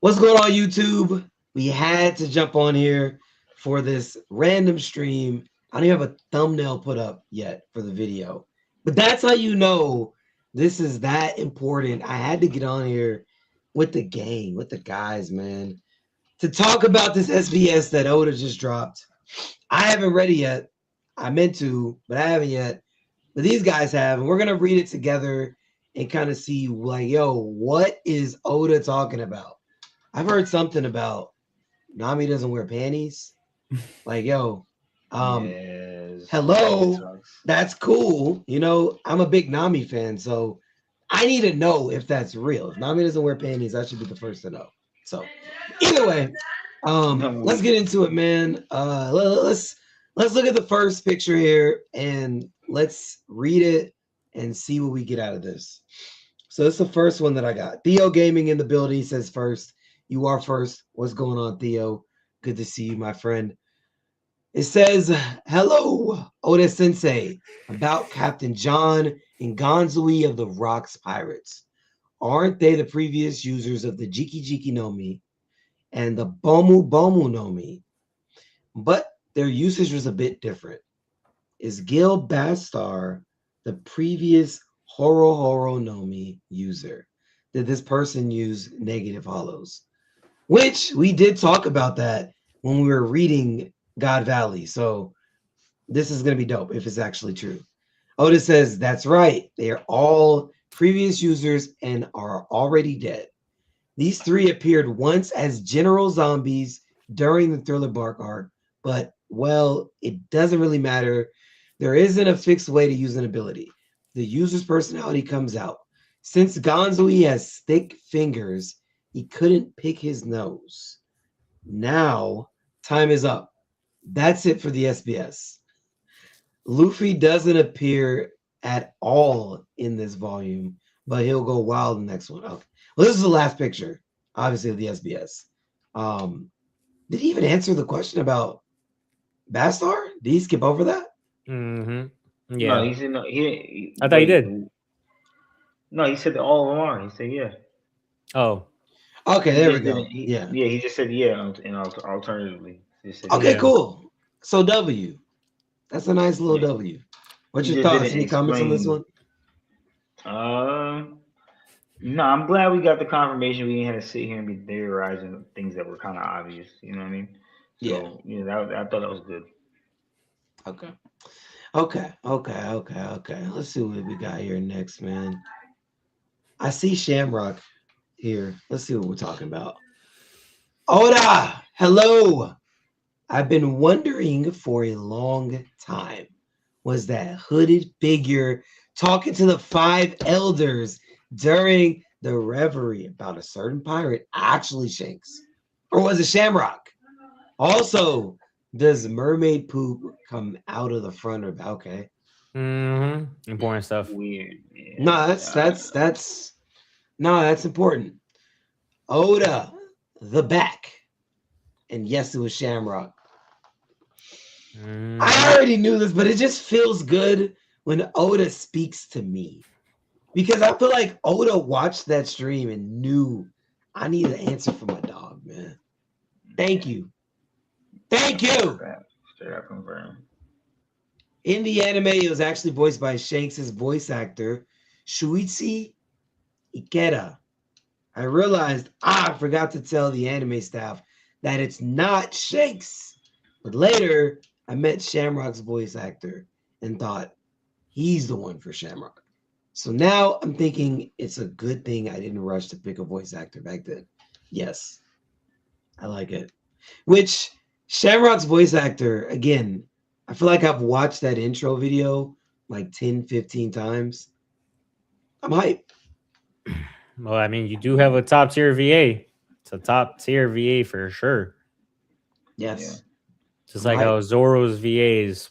What's going on, YouTube? We had to jump on here for this random stream. I don't even have a thumbnail put up yet for the video, but that's how you know this is that important. I had to get on here with the gang, with the guys, man, to talk about this SBS that Oda just dropped. I haven't read it yet. I meant to, but I haven't yet. But these guys have, and we're gonna read it together and kind of see, like, yo, what is Oda talking about? I've heard something about Nami doesn't wear panties. Like, yo, Yes, that hello, sucks. that's cool. I'm a big Nami fan, so I need to know if that's real. If Nami doesn't wear panties, I should be the first to know. So, either way, No, let's get into it, man. Let's look at the first picture here and let's read it and see what we get out of this. So it's the first one that I got. Theo Gaming in the building says first. You are first. What's going on, Theo? Good to see you, my friend. It says, hello, Oda Sensei, about Captain John and Gonzui of the Rocks Pirates. Aren't they the previous users of the Jiki Jiki no Mi and the Bomu Bomu no Mi? But their usage was a bit different. Is Gil Bastar the previous Horo Horo no Mi user? Did this person use negative hollows? Which we did talk about that when we were reading God Valley. So this is going to be dope if it's actually true. Otis says, that's right. They are all previous users and are already dead. These three appeared once as general zombies during the Thriller Bark arc, but, well, it doesn't really matter. There isn't a fixed way to use an ability. The user's personality comes out. Since Gonzui has thick fingers, he couldn't pick his nose. Now, time is up. That's it for the SBS. Luffy doesn't appear at all in this volume, but he'll go wild in the next one. Okay. Well, this is the last picture, obviously, of the SBS. Did he even answer the question about Bastar? Did he skip over that? Mm-hmm. no, Yeah. he said no. I thought you Wait, did. no, he said all of them are. He said yeah. Oh, Okay, He there we just go. didn't. Yeah. Yeah, he just said yeah, and alternatively, he just said Okay, yeah. yeah. cool. So W. That's a nice little Yeah, W. What's he your just thoughts? didn't Any comments on this explain. one? Uh, no, I'm glad we got the confirmation. We didn't have to sit here and be theorizing things that were kind of obvious. You know what I mean? Yeah. So I thought that was good. Okay. Okay. Let's see what we got here next, man. I see Shamrock here. Let's see what we're talking about. Oda, hello. I've been wondering for a long time. Was that hooded figure talking to the five elders during the reverie about a certain pirate actually Shanks? Or was it Shamrock? Also, does mermaid poop come out of the front of okay? Mm-hmm. Important stuff. Weird. Yeah. No, that's important. Oda, the back. And yes, it was Shamrock. Mm-hmm. I already knew this, but it just feels good when Oda speaks to me. Because I feel like Oda watched that stream and knew I need an answer for my dog, man. Thank you. Thank you. Straight up confirmed. In the anime, it was actually voiced by Shanks' voice actor, Shuichi Ikeda. I realized I forgot to tell the anime staff that it's not Shanks. But later, I met Shamrock's voice actor and thought he's the one for Shamrock. So now I'm thinking it's a good thing I didn't rush to pick a voice actor back then. Yes, I like it. Which Shamrock's voice actor, again, I feel like I've watched that intro video like 10, 15 times. I'm hyped. Well, I mean, you do have a top tier VA. It's a top tier VA for sure. Yeah. Yes. Just I'm like how hyped. Zoro's VA is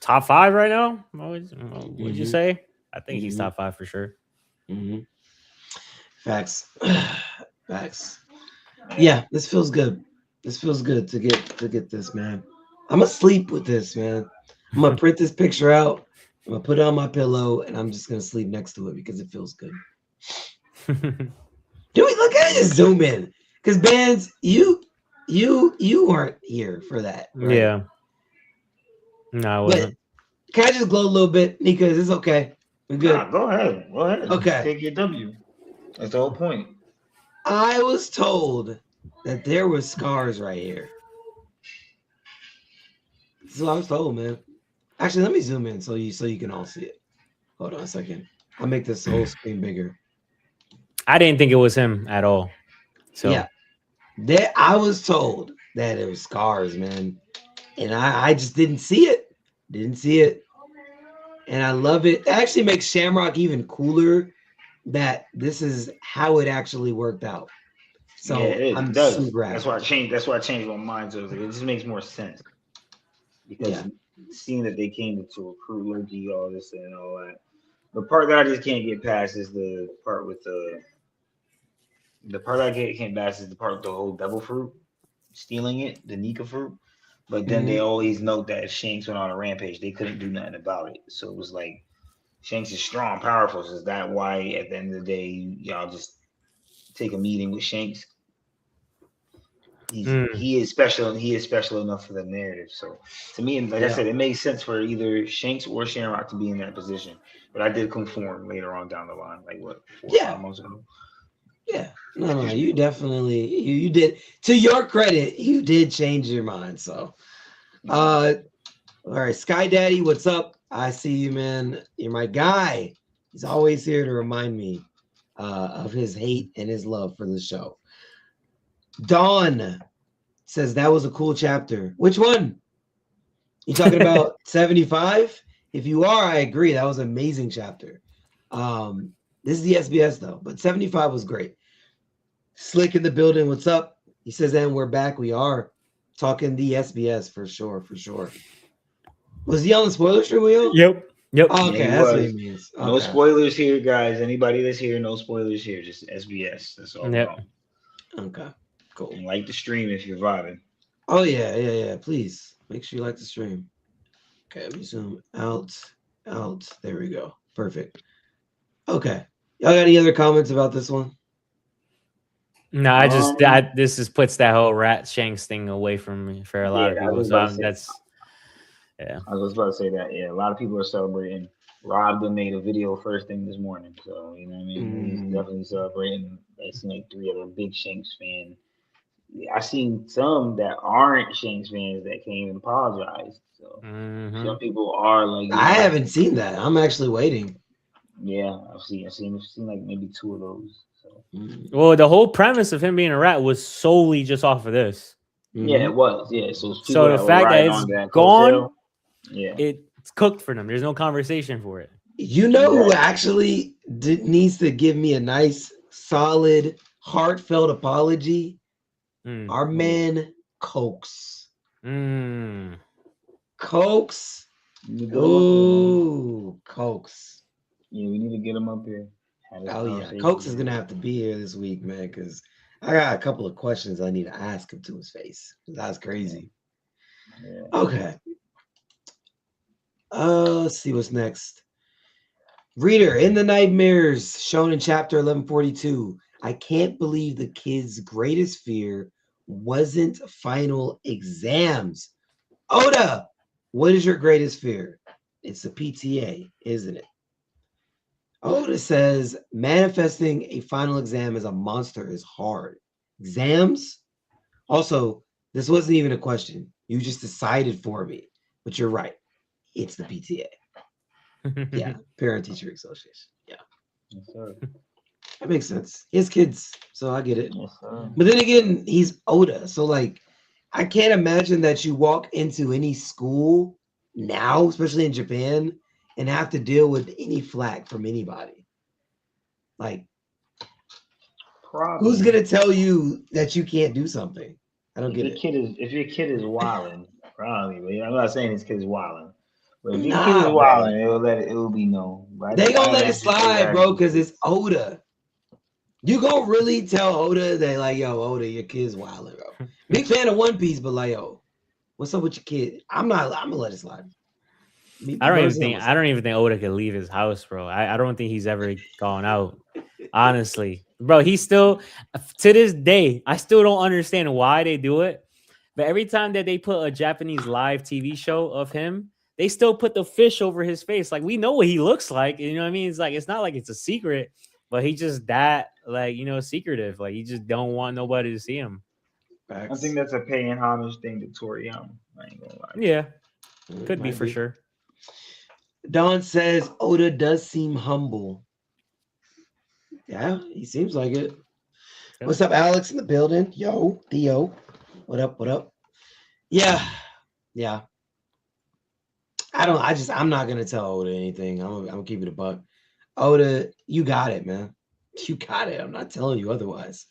top five right now. Would you Mm-hmm. say? I think he's Mm-hmm. top five for sure. Mm-hmm. Facts. Facts. Yeah. Yeah, this feels good. This feels good to get this, man. I'm gonna sleep with this, man. I'm gonna print this picture out. I'm gonna put it on my pillow, and I'm just gonna sleep next to it because it feels good. Dude, look at it. Just zoom in. Because bands, you weren't here for that. Right? Yeah. No, I But wasn't. can I just gloat a little bit, Nika? Is this okay? We good? Nah, go ahead. Go ahead. Okay. Take your W. That's the whole point. I was told that there were scars right here. This is what I was told, man. Actually, let me zoom in so you can all see it. Hold on a second. I'll make this whole screen bigger. I didn't think it was him at all. So Yeah. I was told that it was scars, man. And I just didn't see it. Didn't see it. And I love it. It actually makes Shamrock even cooler that this is how it actually worked out. So yeah, it I'm does. super happy. That's why I changed. That's why I changed my mind. So it just makes more sense because Yeah. seeing that they came to recruit Loki, all this and all that. The part that I just can't get past is the part with the part I can't pass is the part with the whole devil fruit stealing it, the Nika fruit. But then they always note that if Shanks went on a rampage, they couldn't do nothing about it. So it was like Shanks is strong, powerful. So is that why at the end of the day y'all just take a meeting with Shanks? He is special and he is special enough for the narrative. So to me, like I said, it makes sense for either Shanks or Shamrock to be in that position. But I did conform later on down the line, like what 4 or 5 months ago. Yeah. No, you definitely you did. To your credit, you did change your mind. So all right, Sky Daddy, what's up? I see you, man. You're my guy. He's always here to remind me of his hate and his love for the show. Dawn says that was a cool chapter. Which one? You talking about 75? If you are, I agree. That was an amazing chapter. This is the SBS though, but 75 was great. Slick in the building. What's up? He says, and we're back. We are talking the SBS for sure, for sure. Was he on the spoiler stream, Will? Yep. Oh, okay, Yeah, that's what he means. Okay. No spoilers here, guys. Anybody that's here, no spoilers here. Just SBS. That's all. Yep. Okay, cool. And like the stream if you're vibing. Oh yeah. Please make sure you like the stream. Okay, let me zoom out. There we go. Perfect. Okay. Y'all got any other comments about this one? No, I just this just puts that whole Rat Shanks thing away from me for a lot of people. So that's I was about to say that. Yeah, a lot of people are celebrating. Rob made a video first thing this morning, so you know what I mean. He's definitely celebrating. I seen like 3 other big Shanks fans. I seen some that aren't Shanks fans that came and apologized. So some people are like. I haven't seen that. I'm actually waiting. Yeah, I've seen like maybe 2 of those. So. Well, the whole premise of him being a rat was solely just off of this. Yeah, it was. Yeah, so the fact that it's gone, yeah, it's cooked for them. There's no conversation for it. You know who actually needs to give me a nice, solid, heartfelt apology? Our man Cokes. Cokes. Ooh, Cokes. Yeah, we need to get him up here. Oh yeah, Cokes is gonna have to be here this week, man, because I got a couple of questions I need to ask him to his face. That's crazy. Yeah. Okay. Let's see what's next. Reader, in the nightmares shown in chapter 1142, I can't believe the kid's greatest fear wasn't final exams. Oda, what is your greatest fear? It's the PTA, isn't it? Oda says manifesting a final exam as a monster is hard. Exams? Also, this wasn't even a question. You just decided for me. But you're right. It's the PTA. Yeah, Parent Teacher Association. Yeah. Yes, sir. That makes sense. He has kids, so I get it. Yes, sir. But then again, he's Oda. So, like, I can't imagine that you walk into any school now, especially in Japan, and have to deal with any flack from anybody. Like, who's gonna tell you that you can't do something? I don't get it. If your kid is wilding, probably. I'm not saying his kid is wilding, but if your kid is wilding, it will be known. Right? They gonna let it slide, bro, because it's Oda. You gonna really tell Oda that, like, yo, Oda, your kid's wilding, bro. Big fan of One Piece, but like, yo, what's up with your kid? I'm gonna let it slide. I don't even think Oda could leave his house, bro. I don't think he's ever gone out. Honestly, bro, he still to this day, I still don't understand why they do it. But every time that they put a Japanese live TV show of him, they still put the fish over his face. Like we know what he looks like. You know what I mean? It's like it's not like it's a secret, but he just that like secretive. Like he just don't want nobody to see him. I Facts. think that's a paying homage thing to Toriyama. I ain't gonna lie. Yeah, It could be might for sure. Don says Oda does seem humble. Yeah, he seems like it. Yeah. What's up, Alex in the building? Yo, Theo. What up? What up? Yeah. Yeah. I'm not gonna tell Oda anything. I'm gonna keep it a buck. Oda, you got it, man. You got it. I'm not telling you otherwise.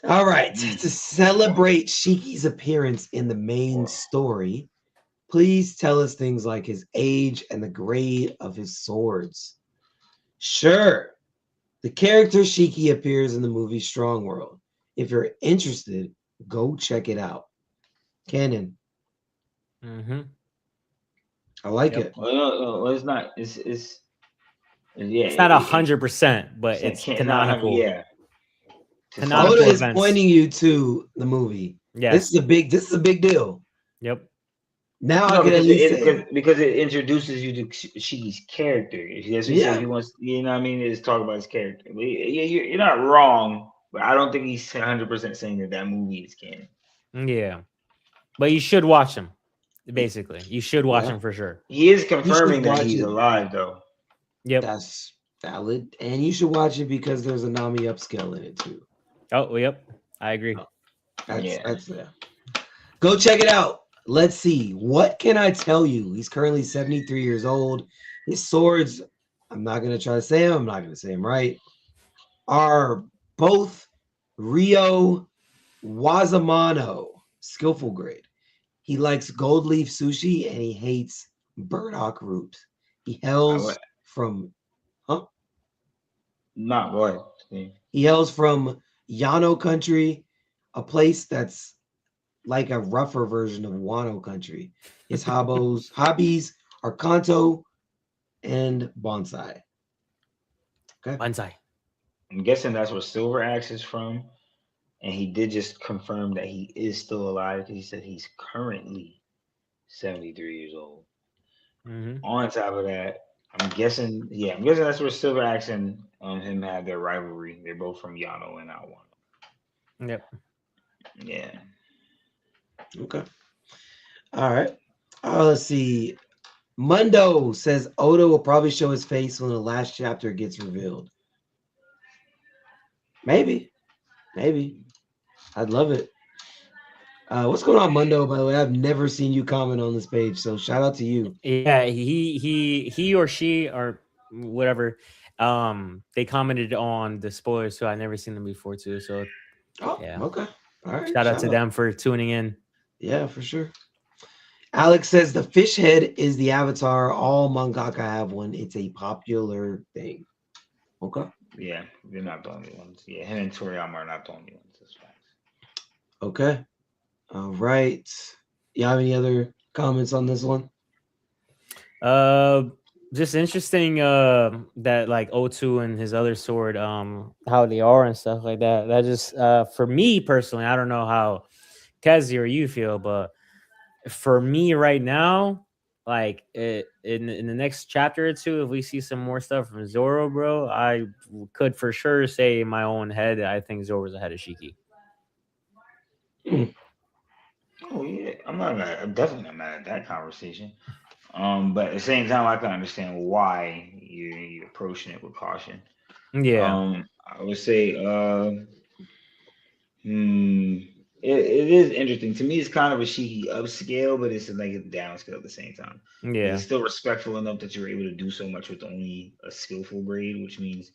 All right. To celebrate Shiki's appearance in the main story, please tell us things like his age and the grade of his swords. Sure. The character Shiki appears in the movie Strong World. If you're interested, go check it out. Canon. Mm-hmm. I like Yep. it. Well, it's not. It's yeah. It's not 100%, but it's canonical. Yeah. Canonical Oda is events. pointing you to the movie. Yes. This is a big deal. Yep. Now No, I can at least say, because it introduces you to Shiki's character. That's what he Yeah. said he wants. You know what I mean? Is talk about his character. But you're not wrong, but I don't think he's 100% saying that movie is canon. Yeah. But you should watch him. Basically, you should watch him for sure. He is confirming that watch he's it. alive, though. Yep. That's valid. And you should watch it because there's a Nami upscale in it too. Oh, yep. I agree. That's Go check it out. Let's see. What can I tell you? He's currently 73 years old. His swords, I'm not going to try to say them. I'm not going to say them right, are both Rio Wazamano, skillful grade. He likes gold leaf sushi and he hates burdock root. He hails from, Not what? He hails from Yano country, a place that's like a rougher version of Wano country. His hobbies are Kanto and bonsai. Okay. Bonsai. I'm guessing that's where Silver Axe is from. And he did just confirm that he is still alive. He said he's currently 73 years old. Mm-hmm. On top of that, I'm guessing that's where Silver Axe and him had their rivalry. They're both from Yano and not Wano. Yep. Yeah. Okay. All right. Let's see. Mundo says Oda will probably show his face when the last chapter gets revealed. Maybe. I'd love it. What's going on, Mundo? By the way, I've never seen you comment on this page, so shout out to you. Yeah, he or she or whatever. They commented on the spoilers, so I never seen them before too. So, yeah. Okay. All right. Shout out to them for tuning in. Yeah, for sure. Alex says the fish head is the avatar. All mangaka have one. It's a popular thing. Okay. Yeah, they're not the only ones. Yeah, him and Toriyama are not the only ones. That's facts. Okay. All right. You have any other comments on this one? Just interesting that like O2 and his other sword, how they are and stuff like that. That just for me personally, I don't know how Kazi or you feel, but for me right now, like in the next chapter or two, if we see some more stuff from Zoro, bro, I could for sure say in my own head I think Zoro's ahead of Shiki. Oh yeah, I'm definitely not mad at that conversation. But at the same time, I can understand why you're approaching it with caution. Yeah. I would say, it is interesting to me. It's kind of a Shiki upscale, but it's like a downscale at the same time. Yeah. It's still respectful enough that you're able to do so much with only a skillful grade, which means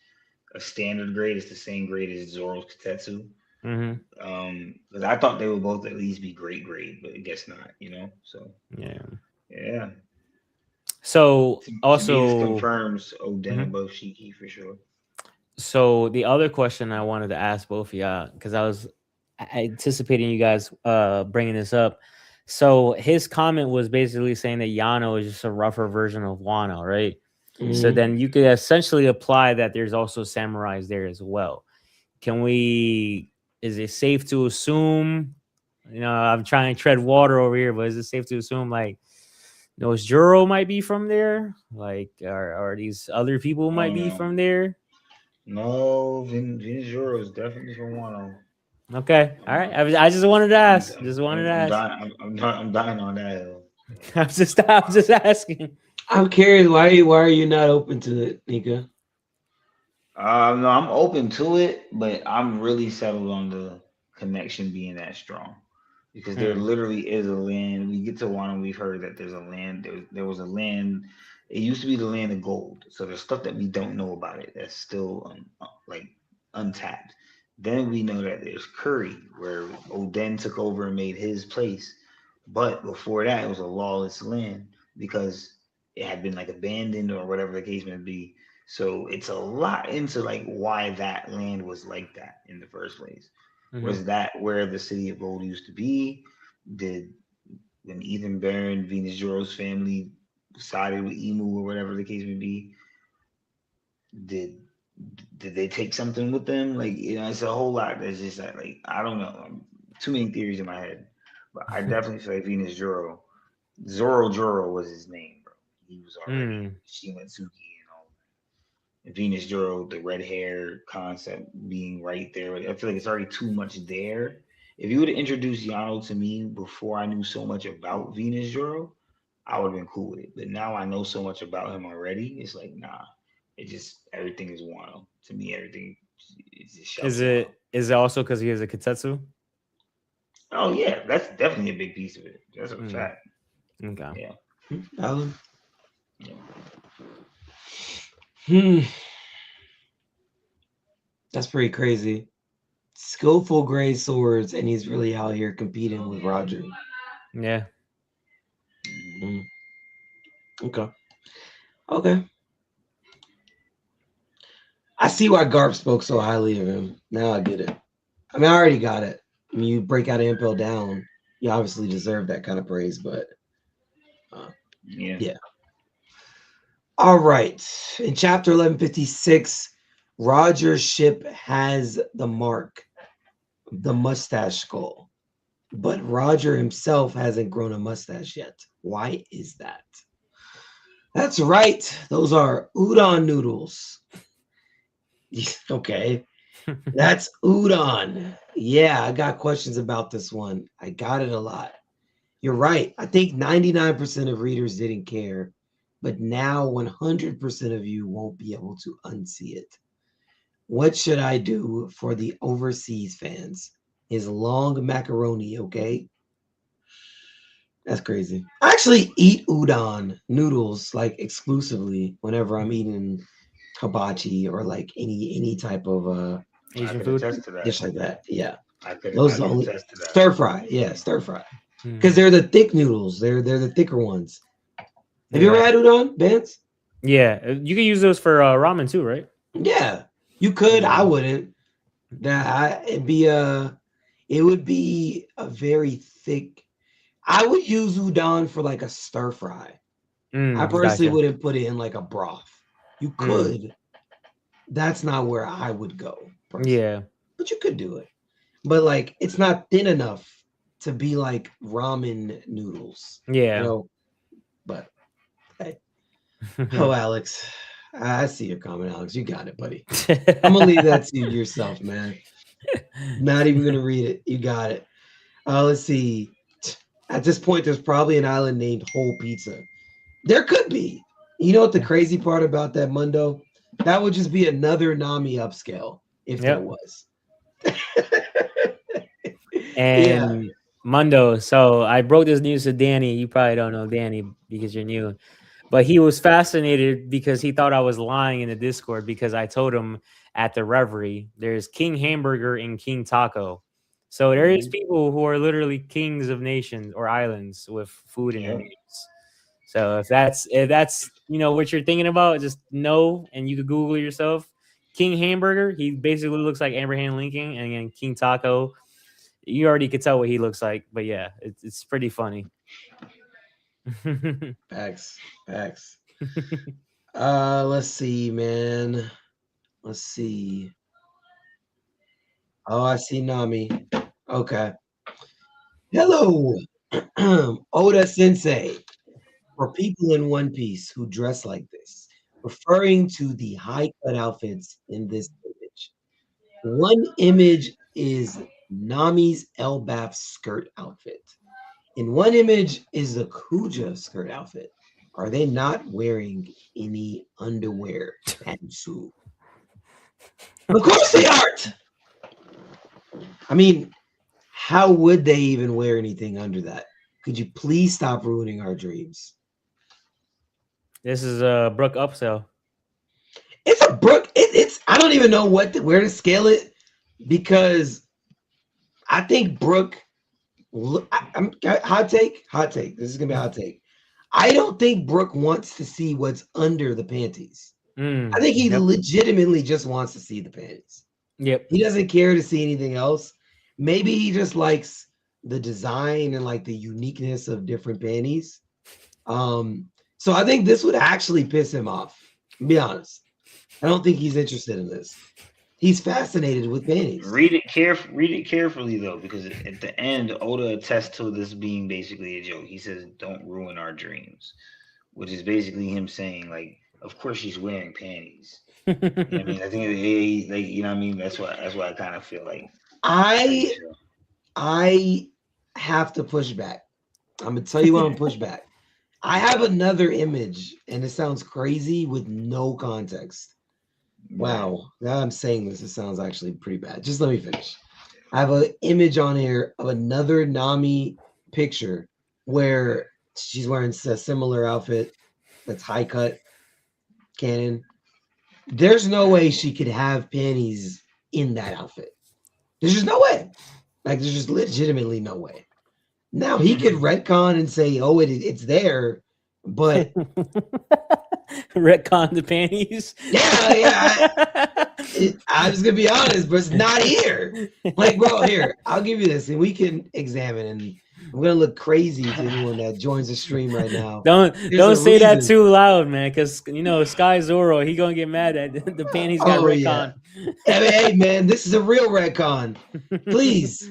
a standard grade is the same grade as Zoro's Katetsu. Mm-hmm. Because I thought they would both at least be great grade, but I guess not. So yeah. So to me, this confirms Oden above Shiki for sure. So the other question I wanted to ask both of y'all, because I was anticipating you guys bringing this up. So his comment was basically saying that Yano is just a rougher version of Wano, right? So Mhm. then you could essentially apply that there's also samurais there as well. Can we? Is it safe to assume? I'm trying to tread water over here, but is it safe to assume like those Juro might be from there? Like, are these other people I might don't be know. from there? No, Vince Juro is definitely from Wano. Okay, all I'm, right. I just wanted to I'm, ask. Just wanted to I'm ask. dying. I'm dying on that hill. I'm just asking. I'm curious. Why are you not open to it, Nika? No, I'm open to it, but I'm really settled on the connection being that strong because there Hmm. literally is a land. We get to Wano, we've heard that there's a land. There was a land. It used to be the land of gold. So there's stuff that we don't know about it that's still like untapped. Then we know that there's Curry, where Oden took over and made his place. But before that, it was a lawless land because it had been like abandoned or whatever the case may be. So it's a lot into like why that land was like that in the first place. Hmm. Was that where the city of gold used to be? Did when Ethan Baron, Venus Juro's family sided with Emu or whatever the case may be, did did they take something with them? Like it's a whole lot. That's just like I don't know. Too many theories in my head, but I definitely feel like Venus Juro, Zoro Juro was his name, bro. He was already Hmm. Shimatsuki and all. Venus Juro, the red hair concept being right there. I feel like it's already too much there. If you would have introduced Yano to me before I knew so much about Venus Juro, I would have been cool with it. But now I know so much about him already. It's like, nah, it just everything is Wano. To me, everything is just Is shouts Wano. it is it also because he has a Kitetsu? Oh yeah, that's definitely a big piece of it. That's a Hmm. fact. Okay. Yeah, Alan? yeah. Hmm, that's pretty crazy. Skillful gray swords, and he's really out here competing with Roger. Yeah. Mhm. Mm, okay. Okay. I see why Garp spoke so highly of him. Now I get it. I mean, I already got it. I mean, you break out of Impel Down, you obviously deserve that kind of praise, but uh, Yeah. yeah. All right. In chapter 1156, Roger's ship has the mark, the mustache skull, but Roger himself hasn't grown a mustache yet. Why is that? That's right. Those are udon noodles. Okay. That's udon. Yeah, I got questions about this one. I got it a lot. You're right. I think 99% of readers didn't care, but now 100% of you won't be able to unsee it. What should I do for the overseas fans? Is long macaroni okay? That's crazy. I actually eat udon noodles like exclusively whenever I'm eating hibachi or like any type of I Asian could food. attest to that. dish like that. Yeah. I Those are the could only attest to that. stir fry. Yeah, stir fry. Because Hmm. they're the thick noodles. They're the thicker ones. Have you ever Yeah. had udon, Vance? Yeah. You can use those for ramen too, right? Yeah. You could. I Yeah. wouldn't. It would be a very thick. I would use udon for like a stir fry. I personally Gotcha. wouldn't put it in like a broth. You Mm, could. That's not where I would go personally. yeah. But you could do it. But like it's not thin enough to be like ramen noodles, you Yeah. know. But hey, oh Alex, I see your comment, Alex. You got it, buddy. I'm gonna leave that to yourself, man. Not even gonna read it. You got it. Let's see. At this point, there's probably an island named Whole Pizza. There could be. You know what the crazy part about that, Mundo? That would just be another Nami upscale if there Yep. was. Yeah. And Mundo. So I broke this news to Danny. You probably don't know Danny because you're new, but he was fascinated because he thought I was lying in the Discord because I told him at the Reverie there's King Hamburger and King Taco. So there is Mhm. people who are literally kings of nations or islands with food in their Yep. names. So if that's what you're thinking about, just know and you could Google it yourself. King Hamburger, he basically looks like Abraham Lincoln, and then King Taco, you already could tell what he looks like. But yeah, it's pretty funny. Facts. Facts. Let's see, man. Let's see. Oh, I see Nami. Okay. Hello, Oda Sensei. For people in One Piece who dress like this, referring to the high cut outfits in this image. One image is Nami's Elbaf skirt outfit. In one image is the Kuja skirt outfit. Are they not wearing any underwear pantsuit? Of course they aren't. I mean, how would they even wear anything under that? Could you please stop ruining our dreams? This is Brook upsell. It's a Brook. It's I don't even know where to scale it because I think Brook. I'm hot take. Hot take. This is gonna be a hot take. I don't think Brook wants to see what's under the panties. I think he legitimately just wants to see the panties. Yep. He doesn't care to see anything else. Maybe he just likes the design and like the uniqueness of different panties. So I think this would actually piss him off. To be honest, I don't think he's interested in this. He's fascinated with panties. Read it carefully though, because at the end, Oda attests to this being basically a joke. He says, "Don't ruin our dreams," which is basically him saying, like, "Of course she's wearing panties." You know what I mean, I think like you know what I mean. That's why I kind of feel like I have to push back. I'm gonna tell you what I'm push back. I have another image, and it sounds crazy with no context. Wow, now I'm saying this, it sounds actually pretty bad. Just let me finish. I have an image on here of another Nami picture where she's wearing a similar outfit that's high cut canon. There's no way she could have panties in that outfit. There's just no way. Like, there's just legitimately no way. Now, he could retcon and say, oh, it's there, but retcon the panties. I'm just gonna be honest, but it's not here. Like, bro, here, I'll give you this, and we can examine. And I'm gonna look crazy to anyone that joins the stream right now. Don't say that too loud, man, because you know Sky Zoro, he gonna get mad at the panties got retcon. Yeah. Hey, man, this is a real retcon. Please,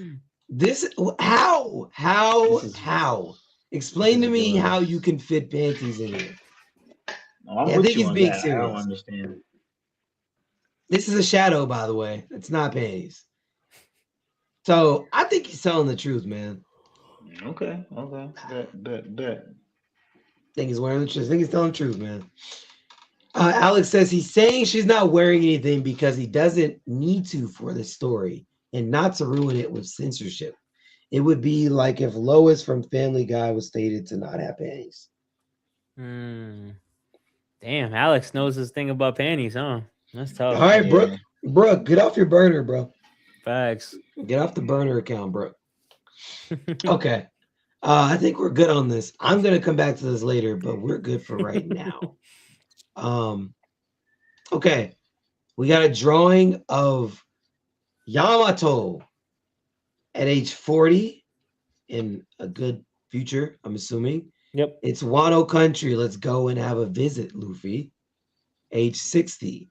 how? Explain to me how you can fit panties in here. I think he's being serious. I don't understand. This is a shadow, by the way. It's not panties. So I think he's telling the truth, man. Okay. Bet. Think he's wearing the truth. I think he's telling the truth, man. Alex says he's saying she's not wearing anything because he doesn't need to for the story and not to ruin it with censorship. It would be like if Lois from Family Guy was stated to not have panties. Damn, Alex knows his thing about panties, huh? That's tough. All right, Brooke, get off your burner, bro. Facts. Get off the burner account, Brooke. Okay. I think we're good on this. I'm going to come back to this later, but we're good for right now. Okay. We got a drawing of Yamato at age 40 in a good future, I'm assuming. Yep. It's Wano country. Let's go and have a visit, Luffy. Age 60.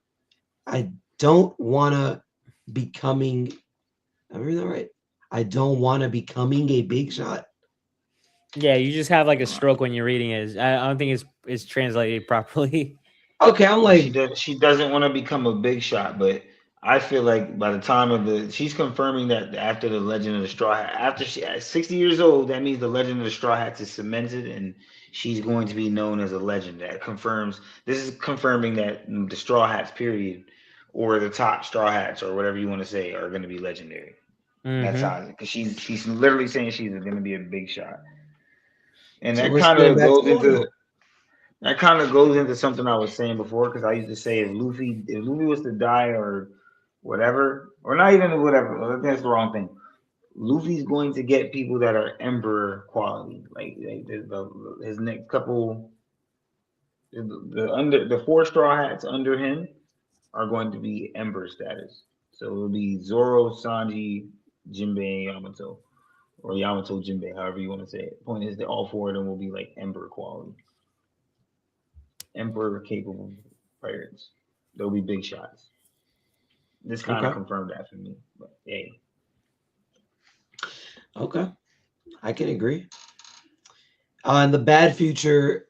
I don't want to becoming. I read that right. I don't want to becoming a big shot. Yeah, you just have like a stroke when you're reading it. I don't think it's translated properly. Okay, I'm like she doesn't want to become a big shot, but I feel like by the time she's confirming that after the Legend of the Straw Hat, after she at 60 years old, that means the Legend of the Straw Hats is cemented and she's going to be known as a legend. This is confirming that the Straw Hats period or the top Straw Hats or whatever you want to say are going to be legendary. That's how, because she's literally saying she's going to be a big shot. And so that kind of goes into something I was saying before, because I used to say if Luffy was to die or whatever, or not even whatever, that's the wrong thing. Luffy's going to get people that are Emperor quality, like his next couple, the 4 Straw Hats under him are going to be Emperor status. So it'll be Zoro, Sanji, Jinbei, Yamato, or Yamato Jinbei, however you want to say it. Point is that all 4 of them will be like Emperor quality. Emperor capable pirates. They'll be big shots. This kind of Okay. confirmed that for me. But hey, Okay. I can agree. In the bad future,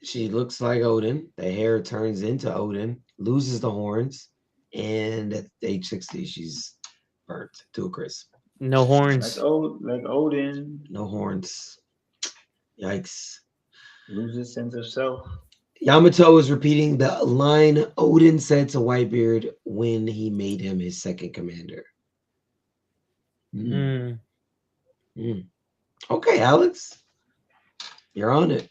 she looks like Odin. The hair turns into Odin, loses the horns, and at age 60, she's burnt to a crisp. No horns. like Odin No horns. Yikes. loses sense of self. Yamato is repeating the line Odin said to Whitebeard when he made him his second commander. Mm. Mm. Okay, Alex. You're on it.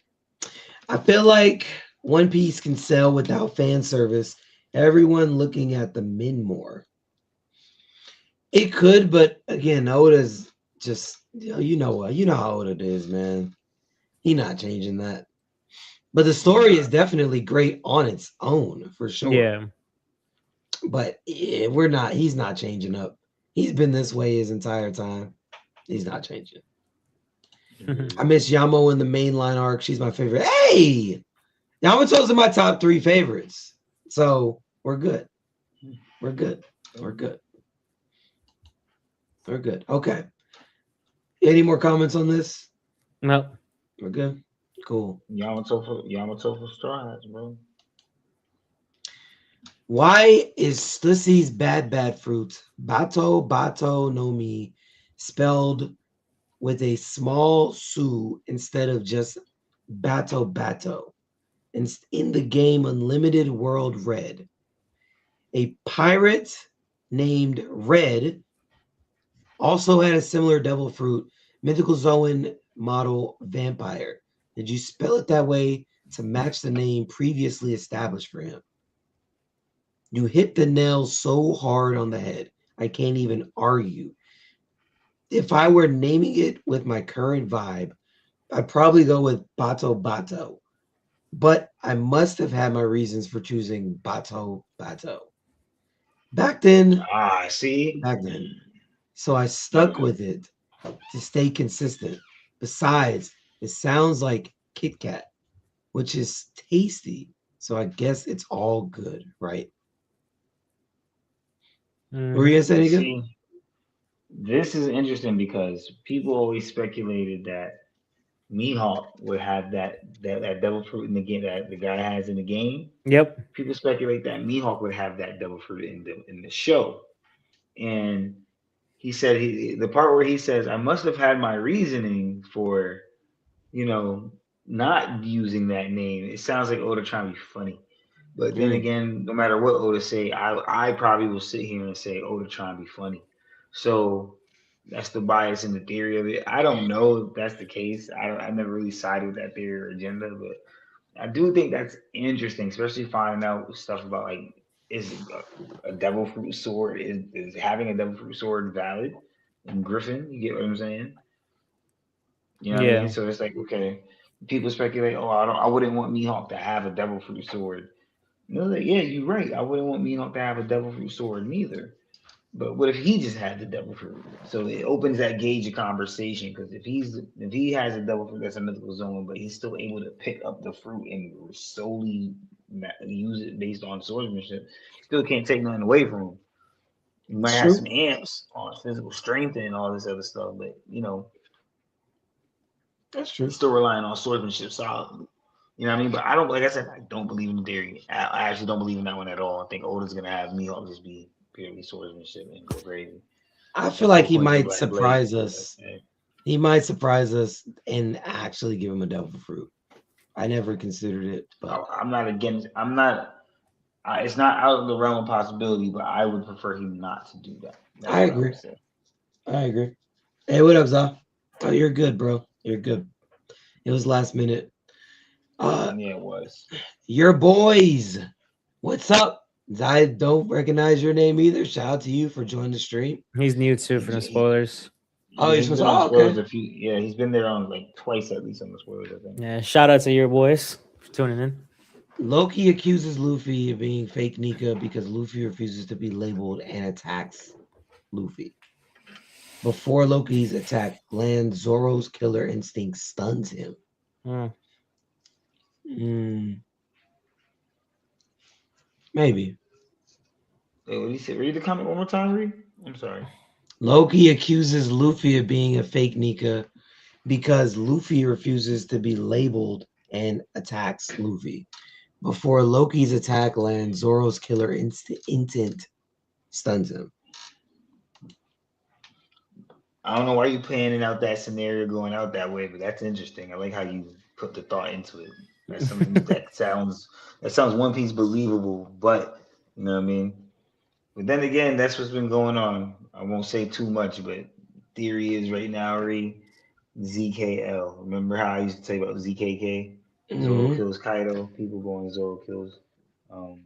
I feel like One Piece can sell without fan service. Everyone looking at the men more. It could, but again, Oda's just you know how Oda is, man. He not changing that. But the story is definitely great on its own, for sure. Yeah. But he's not changing up. He's been this way his entire time. He's not changing. I miss Yamo in the mainline arc. She's my favorite. Hey! Yamato's in my top 3 favorites. So we're good. We're good. We're good. We're good. Okay. Any more comments on this? No. We're good. Cool. Yamato for Straw Hats, bro. Why is Slissy's bad fruit Bato no Mi spelled with a small su instead of just Bato? In the game Unlimited World Red, a pirate named Red also had a similar devil fruit, Mythical Zoan model vampire. Did you spell it that way to match the name previously established for him? You hit the nail so hard on the head. I can't even argue. If I were naming it with my current vibe, I'd probably go with Bato. But I must have had my reasons for choosing Bato. Back then. See? Back then. So I stuck with it to stay consistent. Besides, it sounds like Kit Kat, which is tasty. So I guess it's all good, right? Were you gonna say anything? See, this is interesting because people always speculated that Mihawk would have that devil fruit in the game that the guy has in the game. Yep. People speculate that Mihawk would have that devil fruit in the show, and he said the part where he says, "I must have had my reasoning for, not using that name." It sounds like Oda trying to be funny, but then again, no matter what Oda say, I probably will sit here and say Oda trying to be funny. So that's the bias in the theory of it. I don't know if that's the case. I never really sided with that theory or agenda, but I do think that's interesting, especially finding out stuff about like is a devil fruit sword is having a devil fruit sword valid in Griffin? You get what I'm saying? You know what I mean? Yeah. So it's like okay, people speculate. Oh, I wouldn't want Mihawk to have a devil fruit sword. Like, yeah, you're right. I wouldn't want Mihawk to have a devil fruit sword neither. But what if he just had the devil fruit? So it opens that gauge of conversation because if he has a devil fruit that's a mythical zone, but he's still able to pick up the fruit and solely use it based on swordsmanship, still can't take nothing away from him. You might have some amps on physical strength and all this other stuff, but that's true. Still relying on swordsmanship solidly. You know what I mean? But I don't, like I said, I don't believe in the theory. I actually don't believe in that one at all. I think Oda's gonna have Mihawk just be purely swordsmanship and go crazy. I feel like he might surprise us. He might surprise us and actually give him a devil fruit. I never considered it, but I'm not against. I'm not. It's not out of the realm of possibility, but I would prefer him not to do that. I agree. I agree. Hey, what up, Za? Oh, you're good, bro. You're good. It was last minute. Yeah, it was. Your boys. What's up? I don't recognize your name either. Shout out to you for joining the stream. He's new too for the spoilers. Oh, he's been on spoilers a few. Yeah, he's been there on like twice at least on the spoilers, I think. Yeah, shout out to your boys for tuning in. Loki accuses Luffy of being fake Nika because Luffy refuses to be labeled and attacks Luffy. Before Loki's attack lands, Zoro's killer instinct stuns him. Maybe. Wait, what did he say? Read the comment one more time, Reed. I'm sorry. Loki accuses Luffy of being a fake Nika because Luffy refuses to be labeled and attacks Luffy. Before Loki's attack lands, Zoro's killer intent stuns him. I don't know why you planning out that scenario going out that way, but that's interesting. I like how you put the thought into it. That's something that sounds One Piece believable, but you know what I mean? But then again, that's what's been going on. I won't say too much, but theory is right now, ZKL. Remember how I used to say about ZKK? Zoro Mhm. kills Kaido. People going Zoro kills um,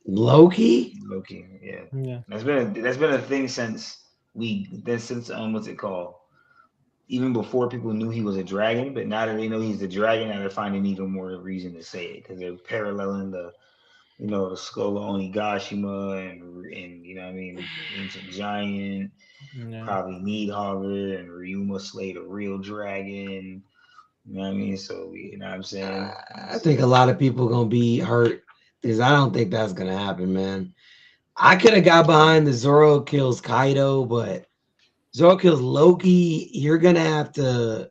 Loki? Loki. Yeah, Yeah. that's been a thing since what's it called? Even before people knew he was a dragon, but now that they know he's the dragon, now they're finding even more reason to say it because they're paralleling the skull of Onigashima and you know what I mean, ancient giant, Yeah. probably Needhogger and Ryuma slayed a real dragon. You know what I mean? So you know what I'm saying? I think a lot of people gonna be hurt because I don't think that's gonna happen, man. I could have got behind the Zoro kills Kaido, but Zoro kills Loki. You're gonna have to.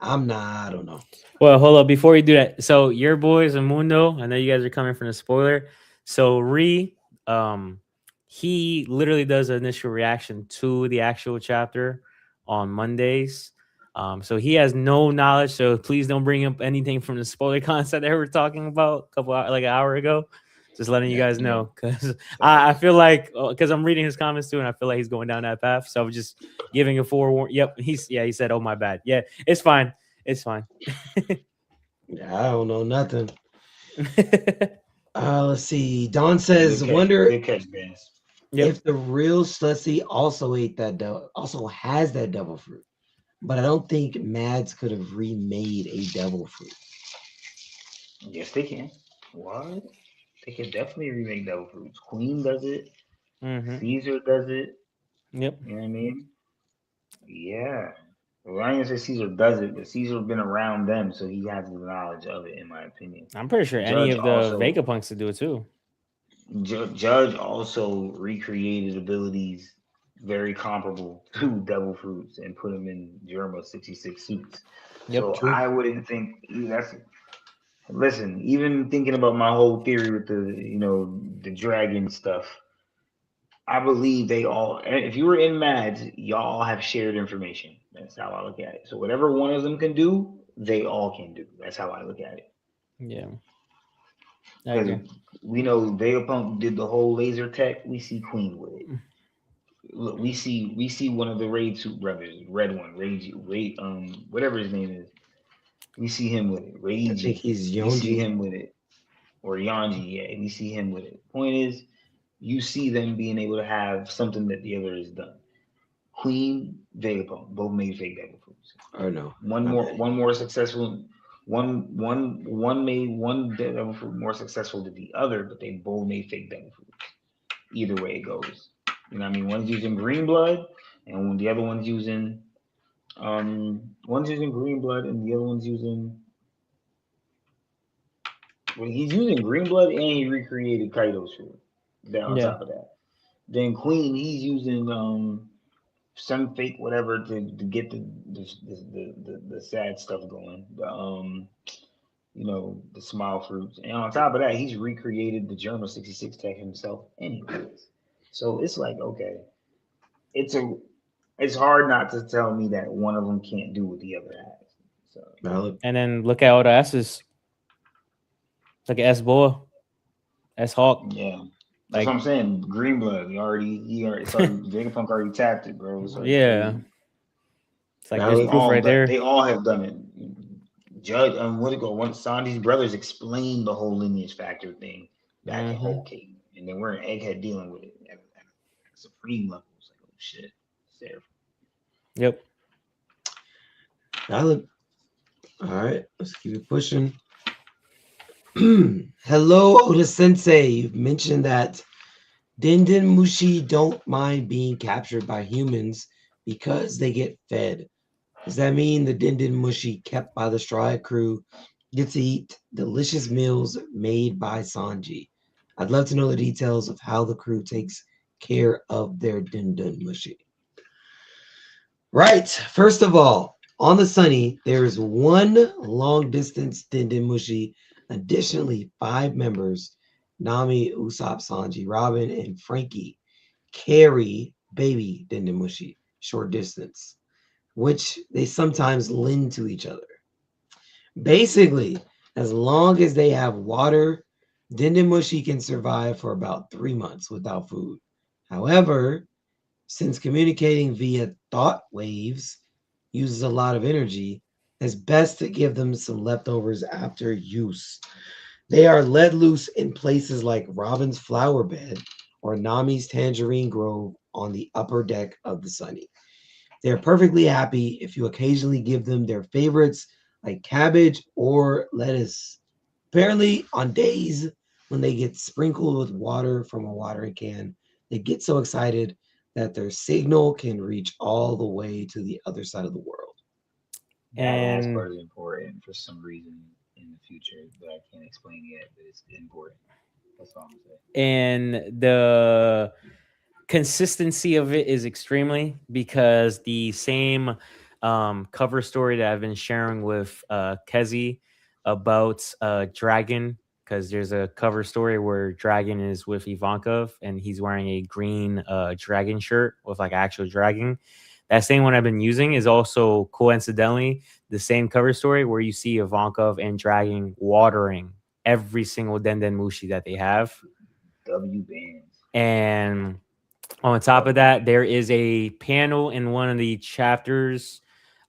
I'm not. I don't know. Well, hold up before you do that. So your boys and Mundo, I know you guys are coming from the spoiler. So um, he literally does an initial reaction to the actual chapter on Mondays. So he has no knowledge. So please don't bring up anything from the spoiler concept that we were talking about like an hour ago. Just letting you guys know, because I feel like because I'm reading his comments too, and I feel like he's going down that path. So I'm just giving a forewarning. Yep, he said, "Oh my bad." Yeah, it's fine. It's fine. Yeah, I don't know nothing. Let's see. Don says, Good catch, "Wonder good catch, Vance. Yep. if the real Slutzy also also has that devil fruit." But I don't think Mads could have remade a devil fruit. Yes, they can. What? They can definitely remake Devil Fruits. Queen does it. Mm-hmm. Caesar does it. Yep. You know what I mean? Yeah. Well, I ain't gonna say Caesar does it, but Caesar's been around them, so he has the knowledge of it, in my opinion. I'm pretty sure any Judge of the also, Vegapunks could do it too. Judge also recreated abilities very comparable to Devil Fruits and put them in Germa 66 suits. Yep. So True. I wouldn't think that's. Listen, even thinking about my whole theory with the dragon stuff, I believe they all. If you were in Mads, y'all have shared information. That's how I look at it. So whatever one of them can do, they all can do. That's how I look at it. Yeah. I Because agree. we know Vegapunk did the whole laser tech. We see Queen with it. Look, we see one of the Raid Suit brothers, red one, whatever his name is. We see him with it. I think Reiji. he's We see Yonji. him with it. Or Yanji, yeah, we see him with it. Point is, you see them being able to have something that the other has done. Queen, Vegapunk, both made fake Devil Fruits. Or no. One more successful. One made one Devil Fruit more successful than the other, but they both made fake Devil Fruits. Either way it goes, you know what I mean. One's using green blood, and the other one's using green blood, and the other one's using. Well, he's using green blood, and he recreated Kaido's fruit. Then on Yeah. top of that. Then Queen, he's using some fake whatever to get the sad stuff going. The smile fruits. And on top of that, he's recreated the Germa 66 tech himself anyways. So it's like, okay, it's hard not to tell me that one of them can't do what the other has. So Valid. And then look at all the S's. Look at S Boa, S Hawk. yeah. That's Like, what I'm saying. Green blood. It's already Vegapunk already tapped it, bro. It's already yeah. crazy. It's like there's proof right there. They all have done it. Judge what it go? One Sanji's brothers explained the whole lineage factor thing back in Whole Cake, and then we're in Egghead dealing with it at supreme level. It's like, oh shit, it's there. Yep. Valid. All right, let's keep it pushing. Hello, Oda Sensei. You've mentioned that Denden Mushi don't mind being captured by humans because they get fed. Does that mean the Denden Mushi kept by the Straw Hat crew get to eat delicious meals made by Sanji? I'd love to know the details of how the crew takes care of their Dindin Mushi. Right. First of all, on the Sunny, there is one long distance Dindin Mushi. Additionally, 5 members, Nami, Usopp, Sanji, Robin, and Frankie, carry baby Dindin Mushi short distance, which they sometimes lend to each other. Basically, as long as they have water, Dindin Mushi can survive for about 3 months without food. However, since communicating via thought waves uses a lot of energy, it's best to give them some leftovers after use. They are let loose in places like Robin's flower bed or Nami's tangerine grove on the upper deck of the Sunny. They are perfectly happy if you occasionally give them their favorites like cabbage or lettuce. Apparently, on days when they get sprinkled with water from a watering can, they get so excited that their signal can reach all the way to the other side of the world. That last And part is important for some reason in the future that I can't explain yet, but it's important. That's all I'm saying. and the consistency of it is extremely because the same cover story that I've been sharing with Kezi about Dragon, because there's a cover story where Dragon is with Ivankov and he's wearing a green dragon shirt with like actual dragon. That same one I've been using is also coincidentally the same cover story where you see Ivankov and Dragon watering every single Denden Mushi that they have. W bands. And on top of that, there is a panel in one of the chapters.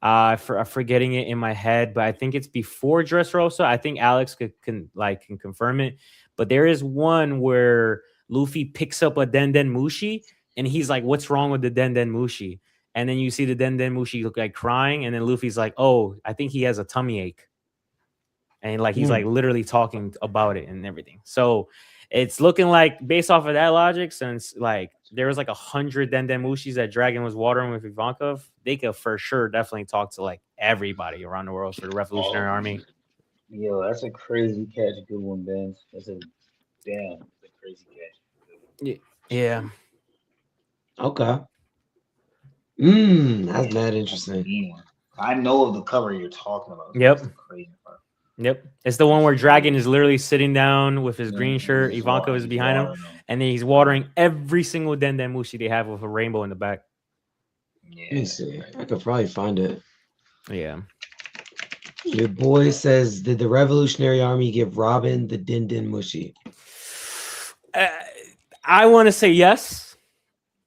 I'm forgetting it in my head, but I think it's before Dressrosa. I think Alex can confirm it. But there is one where Luffy picks up a Denden Mushi and he's like, "What's wrong with the Denden Mushi?" And then you see the Denden Mushi look like crying, and then Luffy's like, "Oh, I think he has a tummy ache," and like he's like literally talking about it and everything. So it's looking like based off of that logic, since like there was like 100 Denden Mushis that Dragon was watering with Ivankov, they could for sure definitely talk to like everybody around the world for the Revolutionary Army. Yo, that's a crazy catch. Good one, Ben. That's a crazy catch. Yeah. Okay. That's mad interesting. I know of the cover you're talking about. Yep. That's the crazy part. Yep. It's the one where Dragon is literally sitting down with his green shirt. He's Ivankov is behind him. And then he's watering every single Denden Mushi they have with a rainbow in the back. Yeah. Let me see. I could probably find it. Yeah. Your boy says, did the Revolutionary Army give Robin the Dindin Mushi? I want to say yes.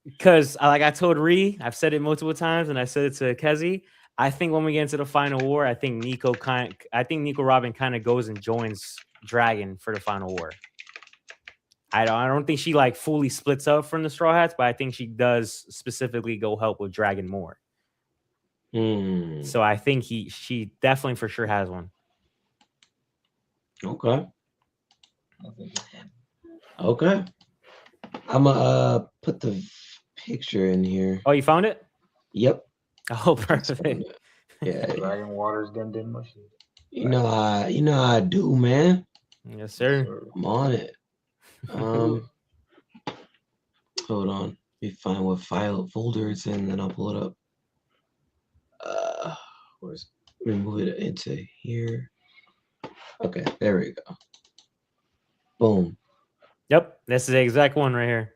Because like I told Ree, I've said it multiple times, and I said it to Kezi. I think when we get into the final war, I think Nico Robin kind of goes and joins Dragon for the final war. I don't think she like fully splits up from the Straw Hats, but I think she does specifically go help with Dragon more. So I think she definitely for sure has one. Okay. Okay. I'm gonna put the picture in here. Oh, you found it? Yep. Oh, perfect. Yeah. Dragon Waters Denden Mushi. You know how I do, man. Yes, sir. I'm on it. Hold on. Let me find what folder it's in, then I'll pull it up. Let me move it into here. Okay, there we go. Boom. Yep, that's the exact one right here.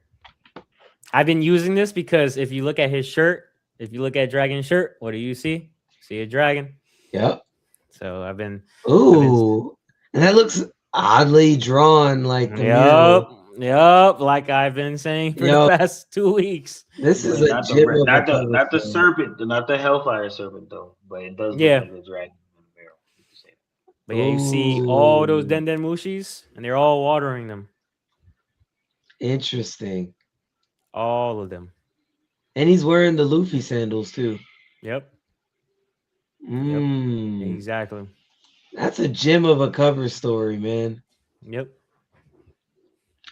I've been using this because if you look at his shirt, if you look at Dragon's shirt, what do you see? See a dragon. Yep. So I've been. And that looks oddly drawn, like the mural. Yep, like I've been saying for the past 2 weeks. This is not the serpent, not the Hellfire serpent though, but it does look like the dragon in the mural. But yeah, you see all those Denden Mushis, and they're all watering them. Interesting. All of them. And he's wearing the Luffy sandals too. Yep. Exactly. That's a gem of a cover story, man. Yep.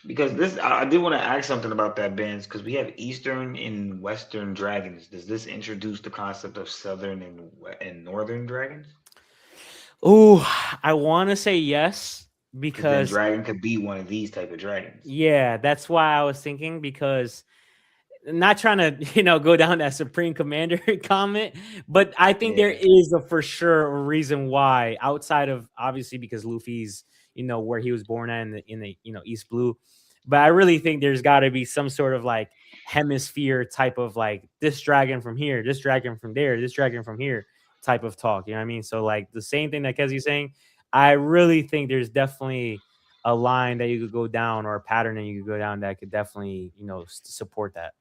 Because this, I did want to ask something about that, Benz, because we have Eastern and Western dragons. Does this introduce the concept of Southern and Northern dragons? Oh, I want to say yes, Then because Dragon could be one of these type of dragons. yeah, that's why I was thinking because not trying to go down that Supreme Commander comment, but I think there Yeah. is a for sure a reason why outside of obviously because Luffy's where he was born at in the East Blue, but I really think there's got to be some sort of like hemisphere type of like this dragon from here, this dragon from there, this dragon from here type of talk. You know what I mean? So like the same thing that Kezi's saying, I really think there's definitely a line that you could go down or a pattern that you could go down that could definitely support that.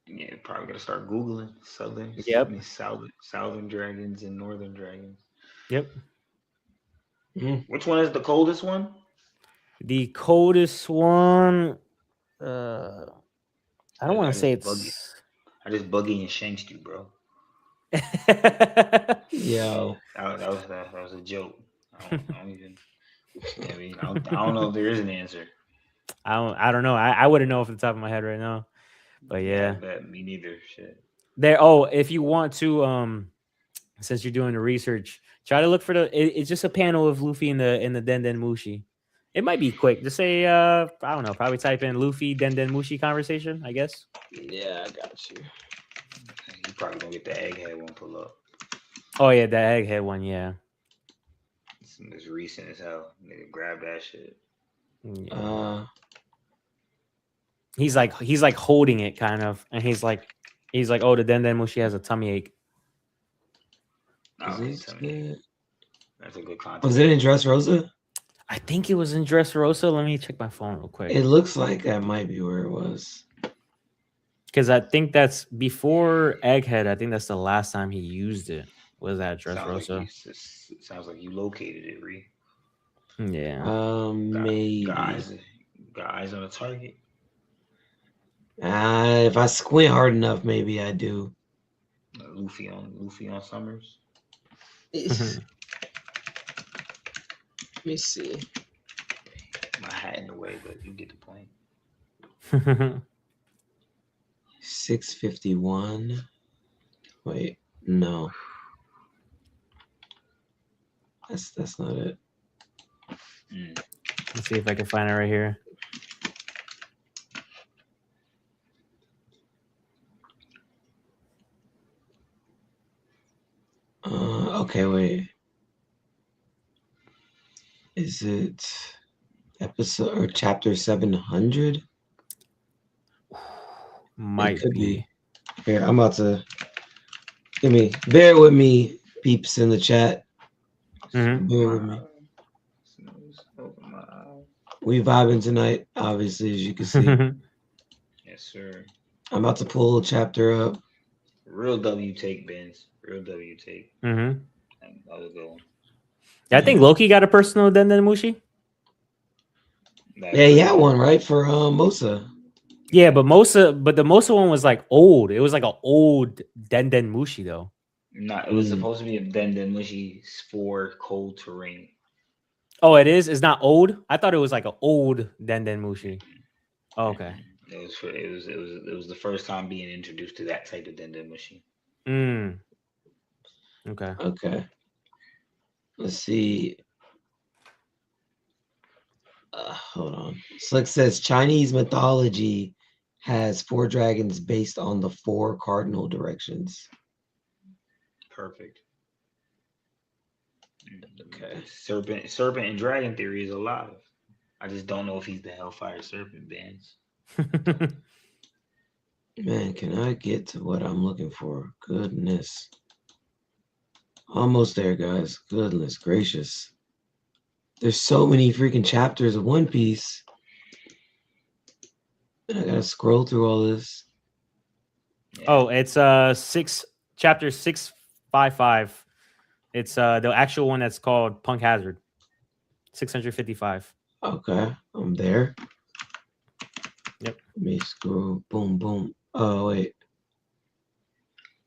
Yeah, probably gotta start googling Yep. southern dragons and northern dragons. Yep. Which one is the coldest one? The coldest one. I don't want to say it's. I just buggy and shanked you, bro. Yo. That was a joke. I don't even. I mean, I don't know if there is an answer. I don't know. I wouldn't know off the top of my head right now. But yeah. Me neither. Shit. If you want to, since you're doing the research, try to look for it's just a panel of Luffy in the Denden Mushi. It might be quick. Just say I don't know, probably type in Luffy Denden Mushi conversation, I guess. Yeah, I got you. You probably gonna get the egghead one pull up. Oh yeah, the egghead one, yeah. It's recent as hell. Nigga, grab that shit. Yeah. He's like holding it kind of, and he's like, oh, the Denden Mushi has a tummy ache. That's a good content. Was it in Dressrosa? I think it was in Dressrosa. Let me check my phone real quick. It looks like that might be where it was. Because I think that's before Egghead. I think that's the last time he used it. Was that Dressrosa? Sounds like you located it, Ree. Yeah. Maybe. Got eyes on a target. If I squint hard enough, maybe I do. Luffy on Summers. Let me see. My hat in the way, but you get the point. 651. Wait, no. That's not it. Let's see if I can find it right here. Okay, wait. Is it episode or chapter 700? Might it could be. Here, I'm about to bear with me, peeps in the chat. Mm-hmm. Bear with me. We vibing tonight, obviously, as you can see. Yes, sir. I'm about to pull a chapter up. Real W take, Benz. Real W take. Mm-hmm. That was a good one. Yeah, I think Loki got a personal Denden Mushi. Yeah, he had one, right? For Mosa. Yeah, but the Mosa one was like old. It was like an old Denden Mushi though. No, it was supposed to be a Denden Mushi for cold terrain. Oh, it is? It's not old? I thought it was like an old Denden Mushi. Oh, okay. It was the first time being introduced to that type of Denden Mushi. Okay. Let's see. Hold on. Slick says Chinese mythology has 4 dragons based on the 4 cardinal directions. Perfect. Okay. Serpent and dragon theory is alive. I just don't know if he's the Hellfire Serpent, Bands. Man, can I get to what I'm looking for? Goodness. Almost there, guys. Goodness gracious. There's so many freaking chapters of One Piece. And I gotta scroll through all this. Yeah. Oh, it's chapter 655. It's the actual one that's called Punk Hazard. 655. Okay, I'm there. Yep. Let me scroll. Boom, boom. Oh, wait.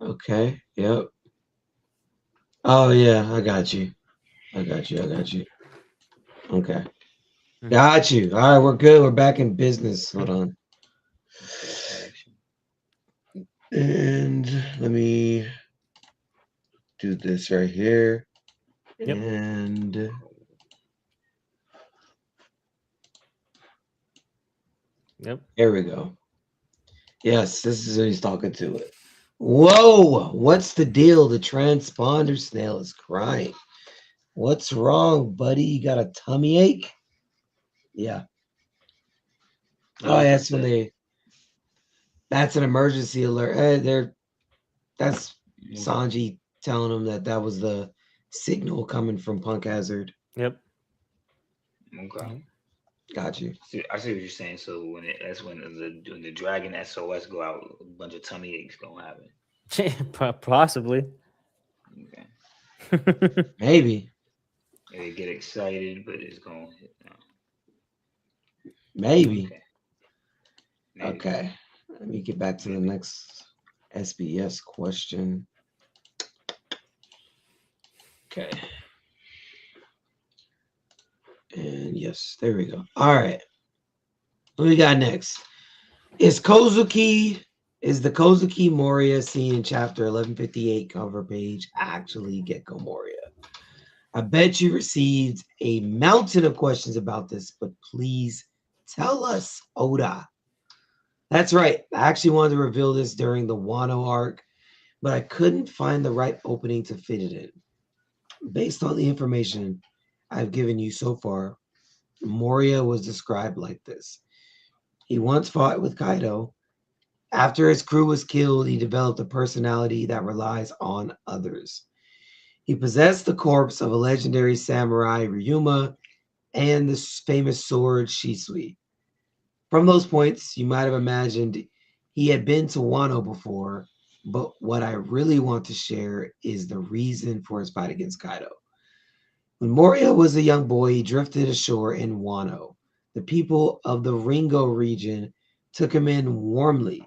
Okay, yep. Oh, yeah, I got you. Okay. Got you. All right, we're good. We're back in business. Hold on. And let me do this right here. Yep. And Yep. Here we go. Yes, this is who he's talking to it. Whoa, what's the deal? The transponder snail is crying. What's wrong, buddy? You got a tummy ache? Yeah. Oh, that's when that's an emergency alert. That's Sanji telling him that was the signal coming from Punk Hazard. Yep. Okay. Got you. I see what you're saying. So when the Dragon SOS go out, a bunch of tummy aches gonna happen. Possibly. Okay. Maybe. They get excited, but it's gonna hit. Maybe. Okay. Okay. Let me get back to the next SBS question. Okay. And yes, there we go. All right. What we got next? Is the Kozuki Moria seen in chapter 1158 cover page actually Gecko Moria? I bet you received a mountain of questions about this, but please tell us, Oda. That's right. I actually wanted to reveal this during the Wano arc, but I couldn't find the right opening to fit it in. Based on the information I've given you so far, Moria was described like this. He once fought with Kaido. After his crew was killed, he developed a personality that relies on others. He possessed the corpse of a legendary samurai, Ryuma, and the famous sword, Shisui. From those points, you might have imagined he had been to Wano before, but what I really want to share is the reason for his fight against Kaido. When Moria was a young boy, he drifted ashore in Wano. The people of the Ringo region took him in warmly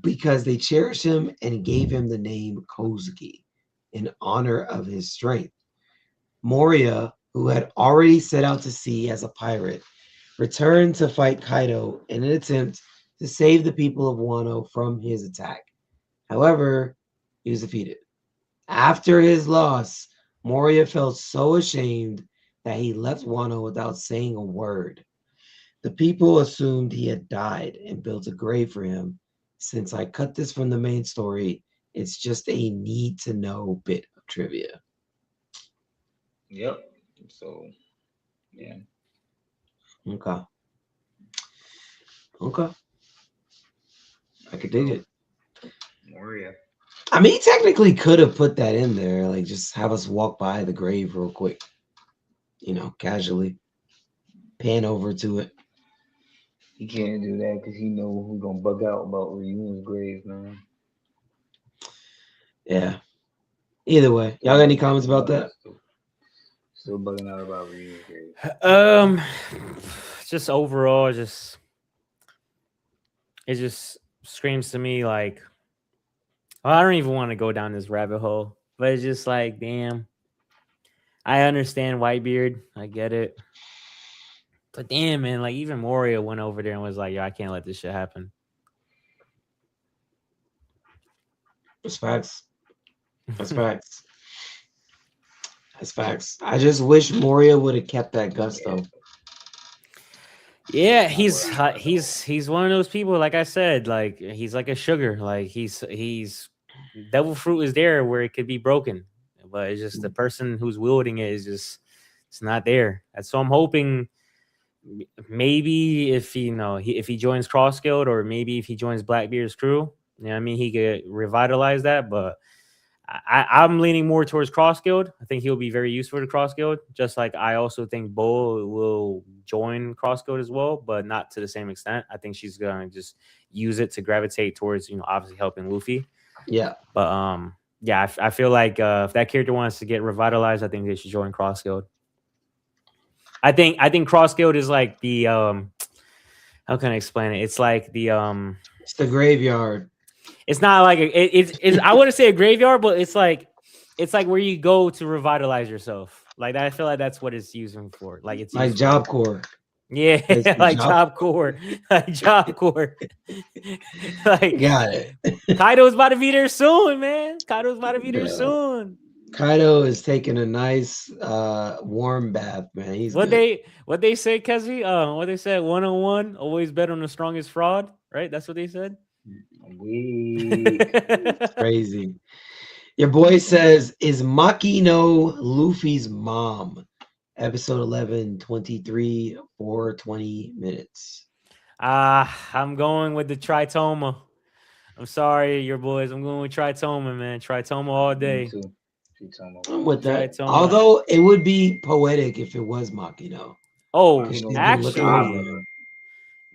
because they cherished him and gave him the name Kozuki in honor of his strength. Moria, who had already set out to sea as a pirate, returned to fight Kaido in an attempt to save the people of Wano from his attack. However, he was defeated. After his loss, Moria felt so ashamed that he left Wano without saying a word. The people assumed he had died and built a grave for him. Since I cut this from the main story, it's just a need-to-know bit of trivia. Yep. So, yeah. Okay. I could dig it. Moria. I mean, he technically could have put that in there, like just have us walk by the grave real quick, casually, pan over to it. He can't do that because he know who's gonna bug out about Ryu's grave, man. Yeah. Either way, y'all got any comments about that? Still bugging out about Ryu's grave. Just overall, it just screams to me like, well, I don't even want to go down this rabbit hole, but it's just like, damn, I understand Whitebeard, I get it, but damn, man, like even Moria went over there and was like, yo, I can't let this shit happen. That's facts. That's facts. That's facts. I just wish Moria would have kept that gusto. Yeah, he's one of those people. Like I said, like he's like a sugar. Like he's devil fruit is there where it could be broken, but it's just the person who's wielding it is just it's not there. And so I'm hoping maybe if he joins Cross Guild or maybe if he joins Blackbeard's crew, I mean he could revitalize that. But I'm leaning more towards Cross Guild. I think he'll be very useful to Cross Guild. Just like I also think Bull will join Cross Guild as well, but not to the same extent. I think she's gonna just use it to gravitate towards, obviously helping Luffy. Yeah. But yeah, I feel like if that character wants to get revitalized, I think they should join Cross Guild. I think Cross Guild is like the how can I explain it? It's like the it's the graveyard. It's not like it's I wouldn't say a graveyard, but it's like where you go to revitalize yourself. Like I feel like that's what it's using for. Like it's like Job Corps. Yeah, like Job Corps. Like Job Corps. Like got it. Kaido's about to be there soon, man. Kaido's about to be there soon. Kaido is taking a nice warm bath, man. He's What good. they say, Kezi? What they said, 101, always bet on the strongest fraud, right? That's what they said. Weak. Crazy. Your boy says, is Makino Luffy's mom? Episode 11, 23, 420 minutes. I'm going with the Tritoma. I'm sorry, your boys. I'm going with Tritoma, man. Tritoma all day. Me too. She told me. I'm with that. Tritoma. Although it would be poetic if it was Makino. Oh, Because she's Makino been looking over actually, him.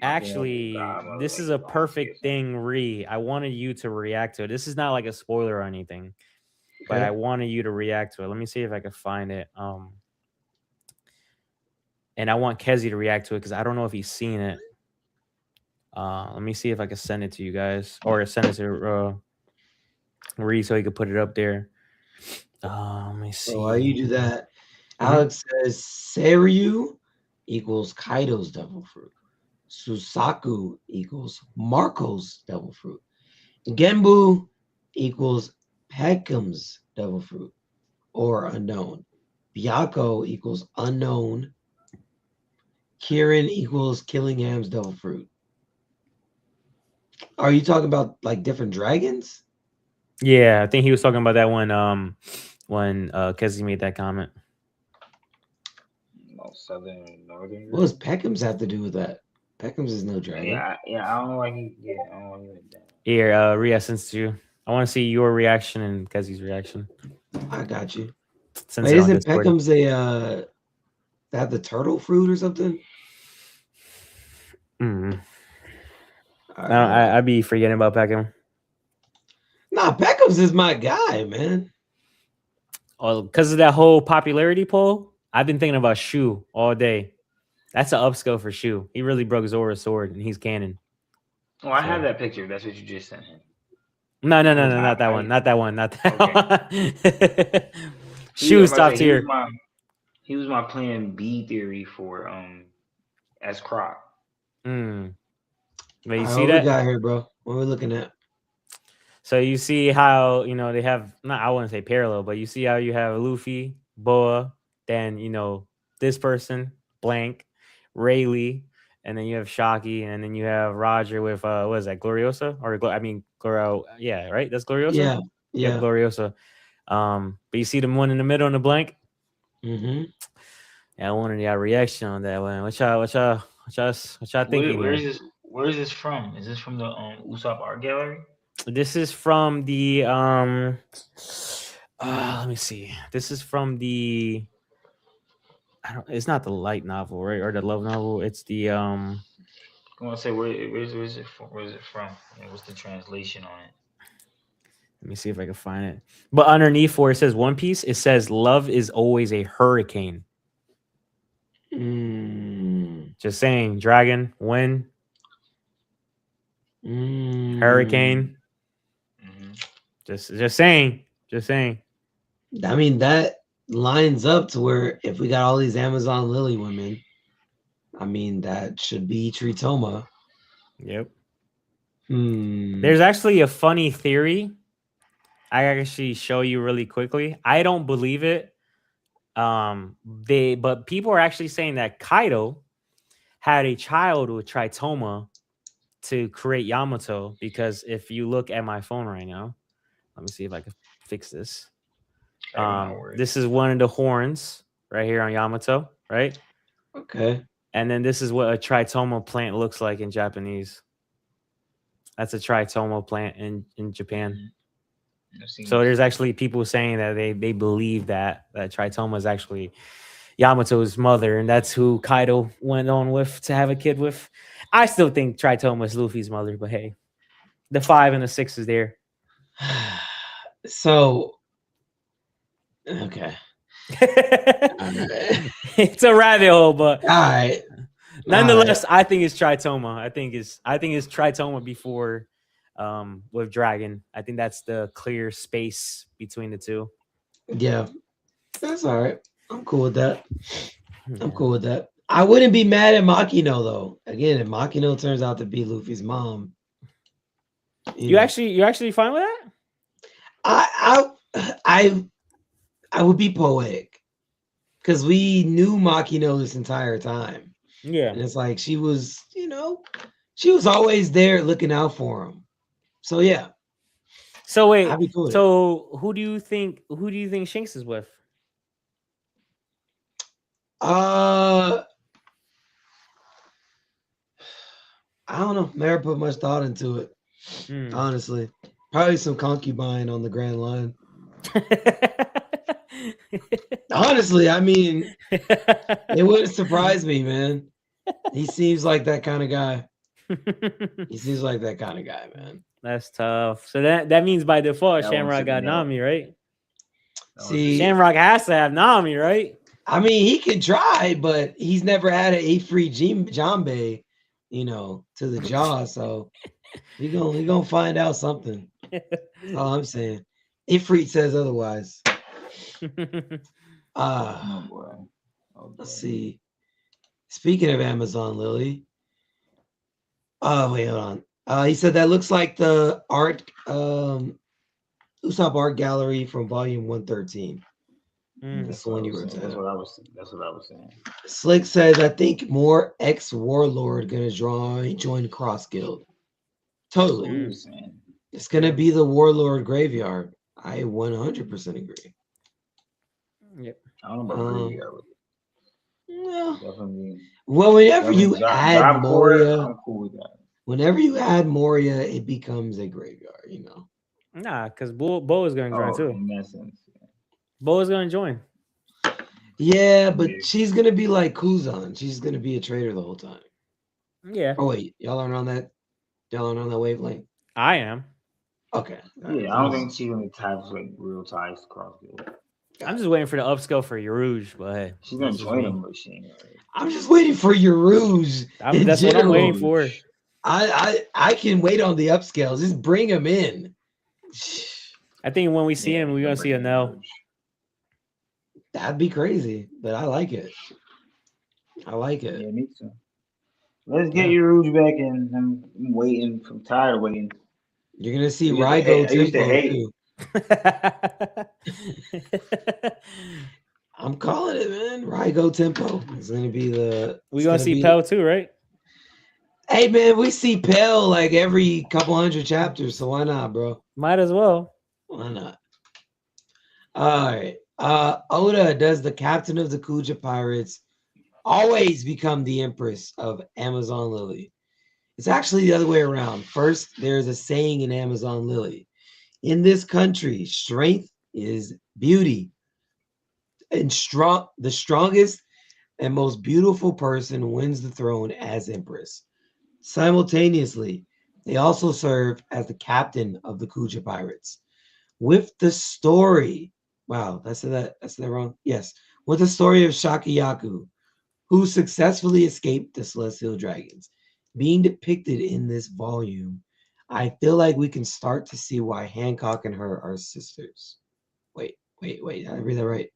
actually, Godmother, this like, is a the perfect longest. thing, Ree. I wanted you to react to it. This is not like a spoiler or anything, but Okay. I wanted you to react to it. Let me see if I can find it. And I want Kezi to react to it because I don't know if he's seen it. Let me see if I can send it to you guys or send it to Ree so he could put it up there. Let me see. So while you do that, Mhm. Alex says Seiryu equals Kaido's devil fruit. Susaku equals Marco's devil fruit. Genbu equals Peckham's devil fruit or unknown. Byako equals unknown. Kieran equals Killingham's devil fruit. Are you talking about like different dragons? Yeah, I think he was talking about that when Kezi made that comment. No, southern and northern. What does Peckham's have to do with that? Peckham's is no dragon. Yeah, I don't know why he. Yeah, I don't know why he went down. Here, Rhea, since you, I want to see your reaction and Kezi's reaction. I got you. Since Wait, they're on isn't Discord. Peckham's a have the turtle fruit or something? Mm. All No, right. I'd be forgetting about Peckham. Nah, Peckham's is my guy, man. Oh, because of that whole popularity poll, I've been thinking about Shu all day. That's an upscale for Shu. He really broke Zora's sword, and he's canon. Oh, I So- have that picture. That's what you just sent him. No, Which not that I- one, not that one, not that Okay. one. Shu's top tier. He was my plan B theory for as Croc. Mm. But you All right, see what we that? got here, bro? What are we looking at? So you see how they have not, I wouldn't say parallel, but you see how you have Luffy, Boa, then this person, blank, Rayleigh, and then you have Shocky, and then you have Roger with what is that, Gloriosa? Or Gloro, yeah, right? That's Gloriosa? Yeah. Gloriosa. But you see the one in the middle in the blank? Mm-hmm. Yeah, I wanted your reaction on that one. What y'all thinking Where here? is this? Where is this from? Is this from the Usopp Art Gallery? This is from the let me see. This is from the it's not the light novel, right? Or the love novel. It's the I want to say where is it from? Where is it from? And what's the translation on it? let me see if I can find it. But underneath where it says One Piece, it says love is always a hurricane. Just saying, dragon, wind, hurricane. Mm-hmm. Just saying. I mean, that lines up to where if we got all these Amazon Lily women, I mean, that should be Tritoma. Yep. Hmm. There's actually a funny theory. I actually show you really quickly. I don't believe it. But people are actually saying that Kaido had a child with Tritoma to create Yamato, because if you look at my phone right now, let me see if I can fix this. This is one of the horns right here on Yamato, right? Okay. And then this is what a Tritoma plant looks like in Japanese. That's a Tritoma plant in Japan. So there's actually people saying that they believe that Tritoma is actually Yamato's mother, and that's who Kaido went on with to have a kid with. I still think Tritoma is Luffy's mother, but hey, the 5 and the 6 is there. So, okay. It's a rabbit hole, but All right. nonetheless, I think it's Tritoma. I think it's Tritoma before with Dragon. I think that's the clear space between the two. Yeah, that's all right. I'm cool with that. I'm cool with that. I wouldn't be mad at Makino though. Again, if Makino turns out to be Luffy's mom, You actually fine with that? I I would be poetic because we knew Makino this entire time. Yeah. And it's like she was, she was always there looking out for him. So yeah, So wait. I'd be cool with it. So who do you think Shinx is with? I don't know. Never put much thought into it. Honestly, probably some concubine on the Grand Line. Honestly, I mean, it wouldn't surprise me, man. He seems like that kind of guy. He seems like that kind of guy, man. That's tough. So that means by default, That Shamrock one got took me out. Nami, right? See, Shamrock has to have Nami, right? I mean, he can try, but he's never had an A-free Jambe, to the jaw. So he gonna find out something. That's all I'm saying. Ifrit says otherwise. Oh boy. Let's see. Speaking of Amazon Lily. Oh, wait, hold on. He said that looks like the art Usopp Art Gallery from volume 113. That's the one you were saying. That's what I was saying. Slick says, I think more ex-warlord gonna join Cross Guild. Totally. It's gonna be the warlord graveyard. I 100% agree. Yep. I don't know about graveyard. Yeah. Definitely. Well, whenever you add Job Moria, I'm cool with that. whenever you add Moria, it becomes a graveyard, Nah, because Bo is going to join too. In that sense. Bo is going to join. Yeah, but she's gonna be like Kuzan. She's gonna be a traitor the whole time. Yeah. Oh wait, y'all aren't on that wavelength. I am. Okay. Yeah, I don't think she's gonna have like real ties to Cross Guild. I'm just waiting for the upscale for Yarouge, but hey, she's gonna join them, but she ain't. I'm just waiting for Yarouge. That's what I'm waiting for. I can wait on the upscales. Just bring him in. I think when we see him, we're gonna see a Nell. That'd be crazy, but I like it. I like it. Yeah, me too. Let's get Yarouge back in. I'm waiting. I'm tired of waiting. You're gonna see Raigo Tempo too. I'm calling it, man. Raigo Tempo is gonna be the. We're gonna see Pell too, right? Hey man, we see Pell like every couple hundred chapters, so why not, bro? Might as well. Why not? All right. Oda, does the captain of the Kuja Pirates always become the Empress of Amazon Lily? It's actually the other way around. First, there's a saying in Amazon Lily. In this country, strength is beauty. And the strongest and most beautiful person wins the throne as Empress. Simultaneously, they also serve as the captain of the Kuja Pirates. With the story, wow, that's that wrong? Yes. With the story of Shakiyaku, who successfully escaped the Celestial Dragons, being depicted in this volume, I feel like we can start to see why Hancock and her are sisters. Wait, did I read that right?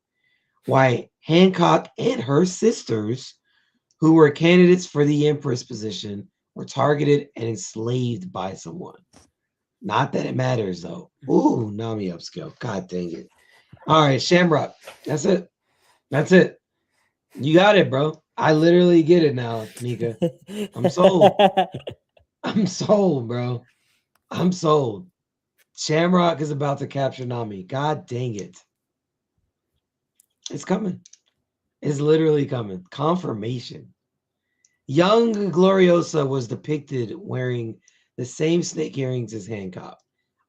Why Hancock and her sisters, who were candidates for the Empress position, were targeted and enslaved by someone. Not that it matters, though. Ooh, Nami upscale. God dang it. All right, Shamrock. That's it. You got it, bro. I literally get it now, Nika. I'm sold. I'm sold, bro. I'm sold. Shamrock is about to capture Nami. God dang it. It's coming. It's literally coming. Confirmation. Young Gloriosa was depicted wearing the same snake earrings as Hancock.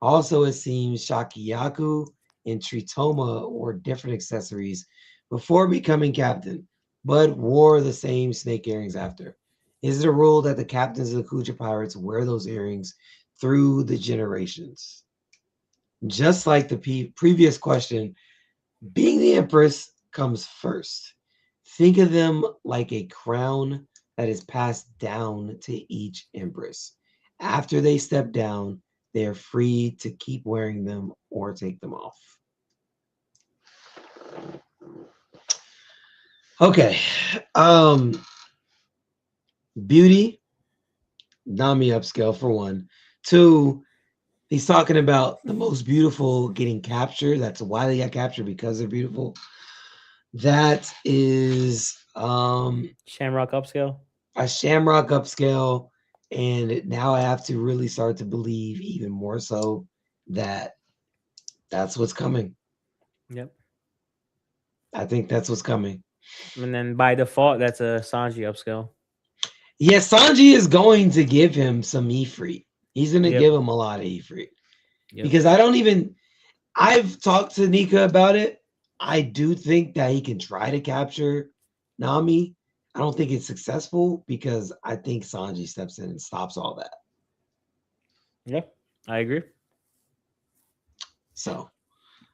Also, it seems Shakiyaku and Tritoma wore different accessories before becoming captain, but wore the same snake earrings after. Is it a rule that the captains of the Kuja Pirates wear those earrings through the generations? Just like the previous question, being the Empress comes first. Think of them like a crown that is passed down to each Empress. After they step down, they are free to keep wearing them or take them off. Okay. Beauty, Nami upscale for one. Two, He's talking about the most beautiful getting captured. That's why they got captured, because they're beautiful. That is Shamrock upscale. a Shamrock upscale, and now I have to really start to believe even more so that that's what's coming. Yep. I think that's what's coming. And then by default, that's a Sanji upscale. Yeah, Sanji is going to give him some Ifrit. He's going to Yep. give him a lot of Ifrit. Yep. Because I've talked to Nika about it. I do think that he can try to capture Nami. I don't think it's successful because I think Sanji steps in and stops all that. Yeah, I agree. So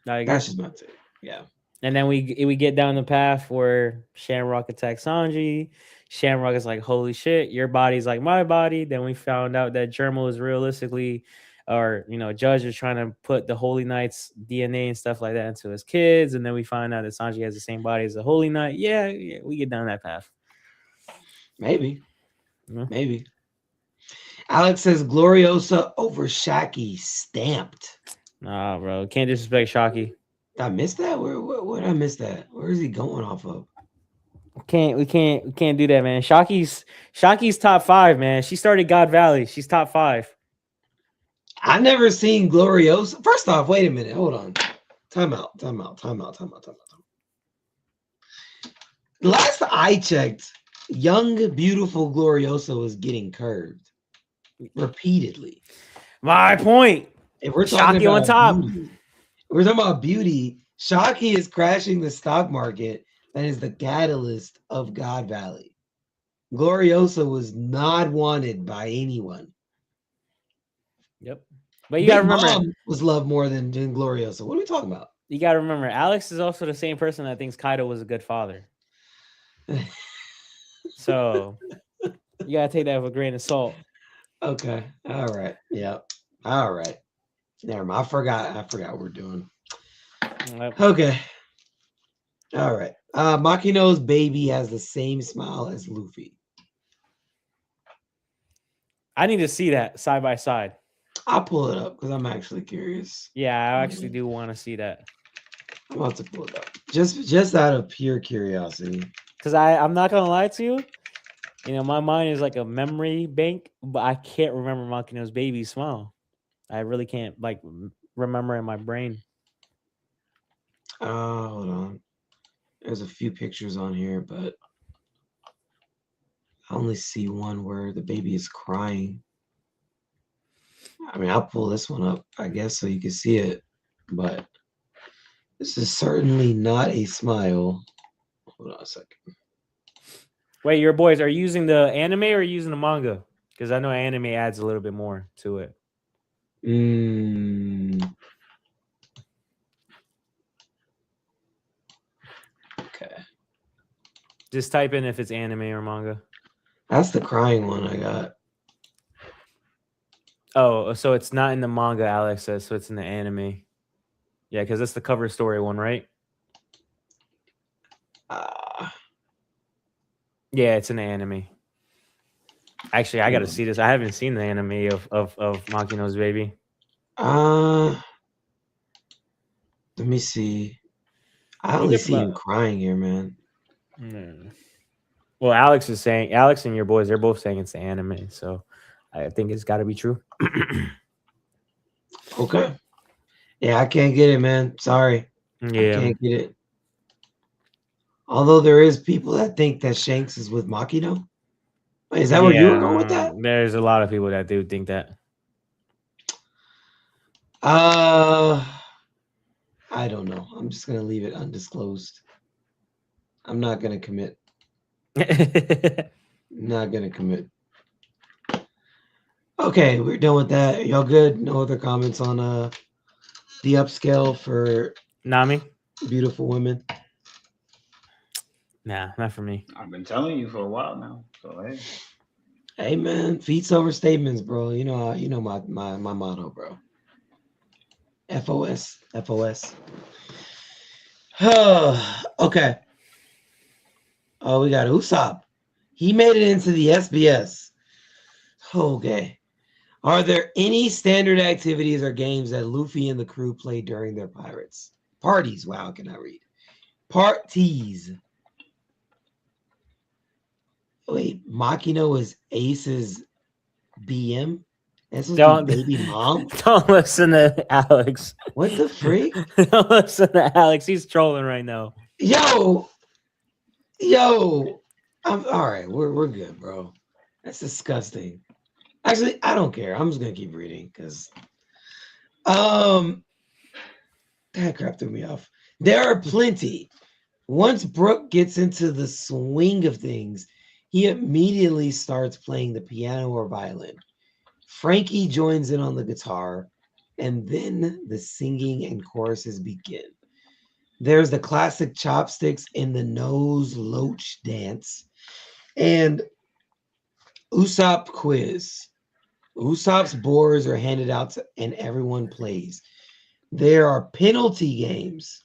I agree. that's just my take. Yeah. And then we get down the path where Shamrock attacks Sanji. Shamrock is like, holy shit, your body's like my body. Then we found out that Germo is realistically, or Judge is trying to put the Holy Knight's DNA and stuff like that into his kids. And then we find out that Sanji has the same body as the Holy Knight. Yeah, we get down that path. Maybe. Yeah. Maybe. Alex says Gloriosa over Shaki stamped. Nah, bro. Can't disrespect Shaki. Did I miss that? Where did I miss that? Where is he going off of? We can't do that, man. Shaki's top 5, man. She started God Valley. She's top 5. I never seen Gloriosa. First off, wait a minute. Hold on. Time out. Last I checked, young, beautiful Gloriosa was getting curved repeatedly. My point. If we're talking Shaki about on top. beauty, we're talking about beauty. Shaki is crashing the stock market. That is the catalyst of God Valley. Gloriosa was not wanted by anyone. Yep. But you Big gotta remember, Mom was loved more than Gloriosa. What are we talking about? you gotta remember, Alex is also the same person that thinks Kaido was a good father. So you gotta take that with a grain of salt. Okay. All right. Yeah. All right. Never mind. I forgot what we're doing. Yep. Okay. All right. Makino's baby has the same smile as Luffy. I need to see that side by side. I'll pull it up because I'm actually curious. Yeah, I actually do want to see that. I'm about to pull it up. Just out of pure curiosity. Because I'm not gonna lie to you. My mind is like a memory bank, but I can't remember Makino's baby smile. I really can't remember in my brain. Hold on. There's a few pictures on here, but I only see one where the baby is crying. I mean, I'll pull this one up, I guess, so you can see it. But this is certainly not a smile. Hold on a second. Wait, your boys, are you using the anime or are you using the manga? Because I know anime adds a little bit more to it. Okay. Just type in if it's anime or manga. That's the crying one I got. Oh, so it's not in the manga, Alex says, so it's in the anime. Yeah, because that's the cover story one, right? Yeah, it's in the anime. Actually, I got to see this. I haven't seen the anime of Makino's baby. Let me see. I only see him crying here, man. Well, Alex and your boys, they're both saying it's the anime, so I think it's got to be true. Okay. Yeah, I can't get it, man. Sorry. Yeah. I can't get it. Although there is people that think that Shanks is with Makino. Wait, is that where you were going with that? There's a lot of people that do think that. I don't know. I'm just gonna leave it undisclosed. I'm not gonna commit. Not gonna commit. Okay, we're done with that. Y'all good? No other comments on the upscale for Nami? Beautiful women? Nah, not for me. I've been telling you for a while now. So hey. Hey man, feats over statements, bro. You know my motto, bro. FOS. Okay. Oh, we got Usopp. He made it into the SBS. Okay. Are there any standard activities or games that Luffy and the crew play during their pirates? Parties. Wow, I cannot read. Parties. Wait, Makino is Ace's BM? That's supposed to be baby mom? Don't listen to Alex. What the freak? Don't listen to Alex. He's trolling right now. Yo, I'm all right. We're good, bro. That's disgusting. Actually, I don't care. I'm just gonna keep reading because that crap threw me off. There are plenty. Once Brooke gets into the swing of things, he immediately starts playing the piano or violin. Frankie joins in on the guitar, and then the singing and choruses begin. There's the classic chopsticks in the nose loach dance and Usopp quiz. Usopp's boards are handed out and everyone plays. There are penalty games,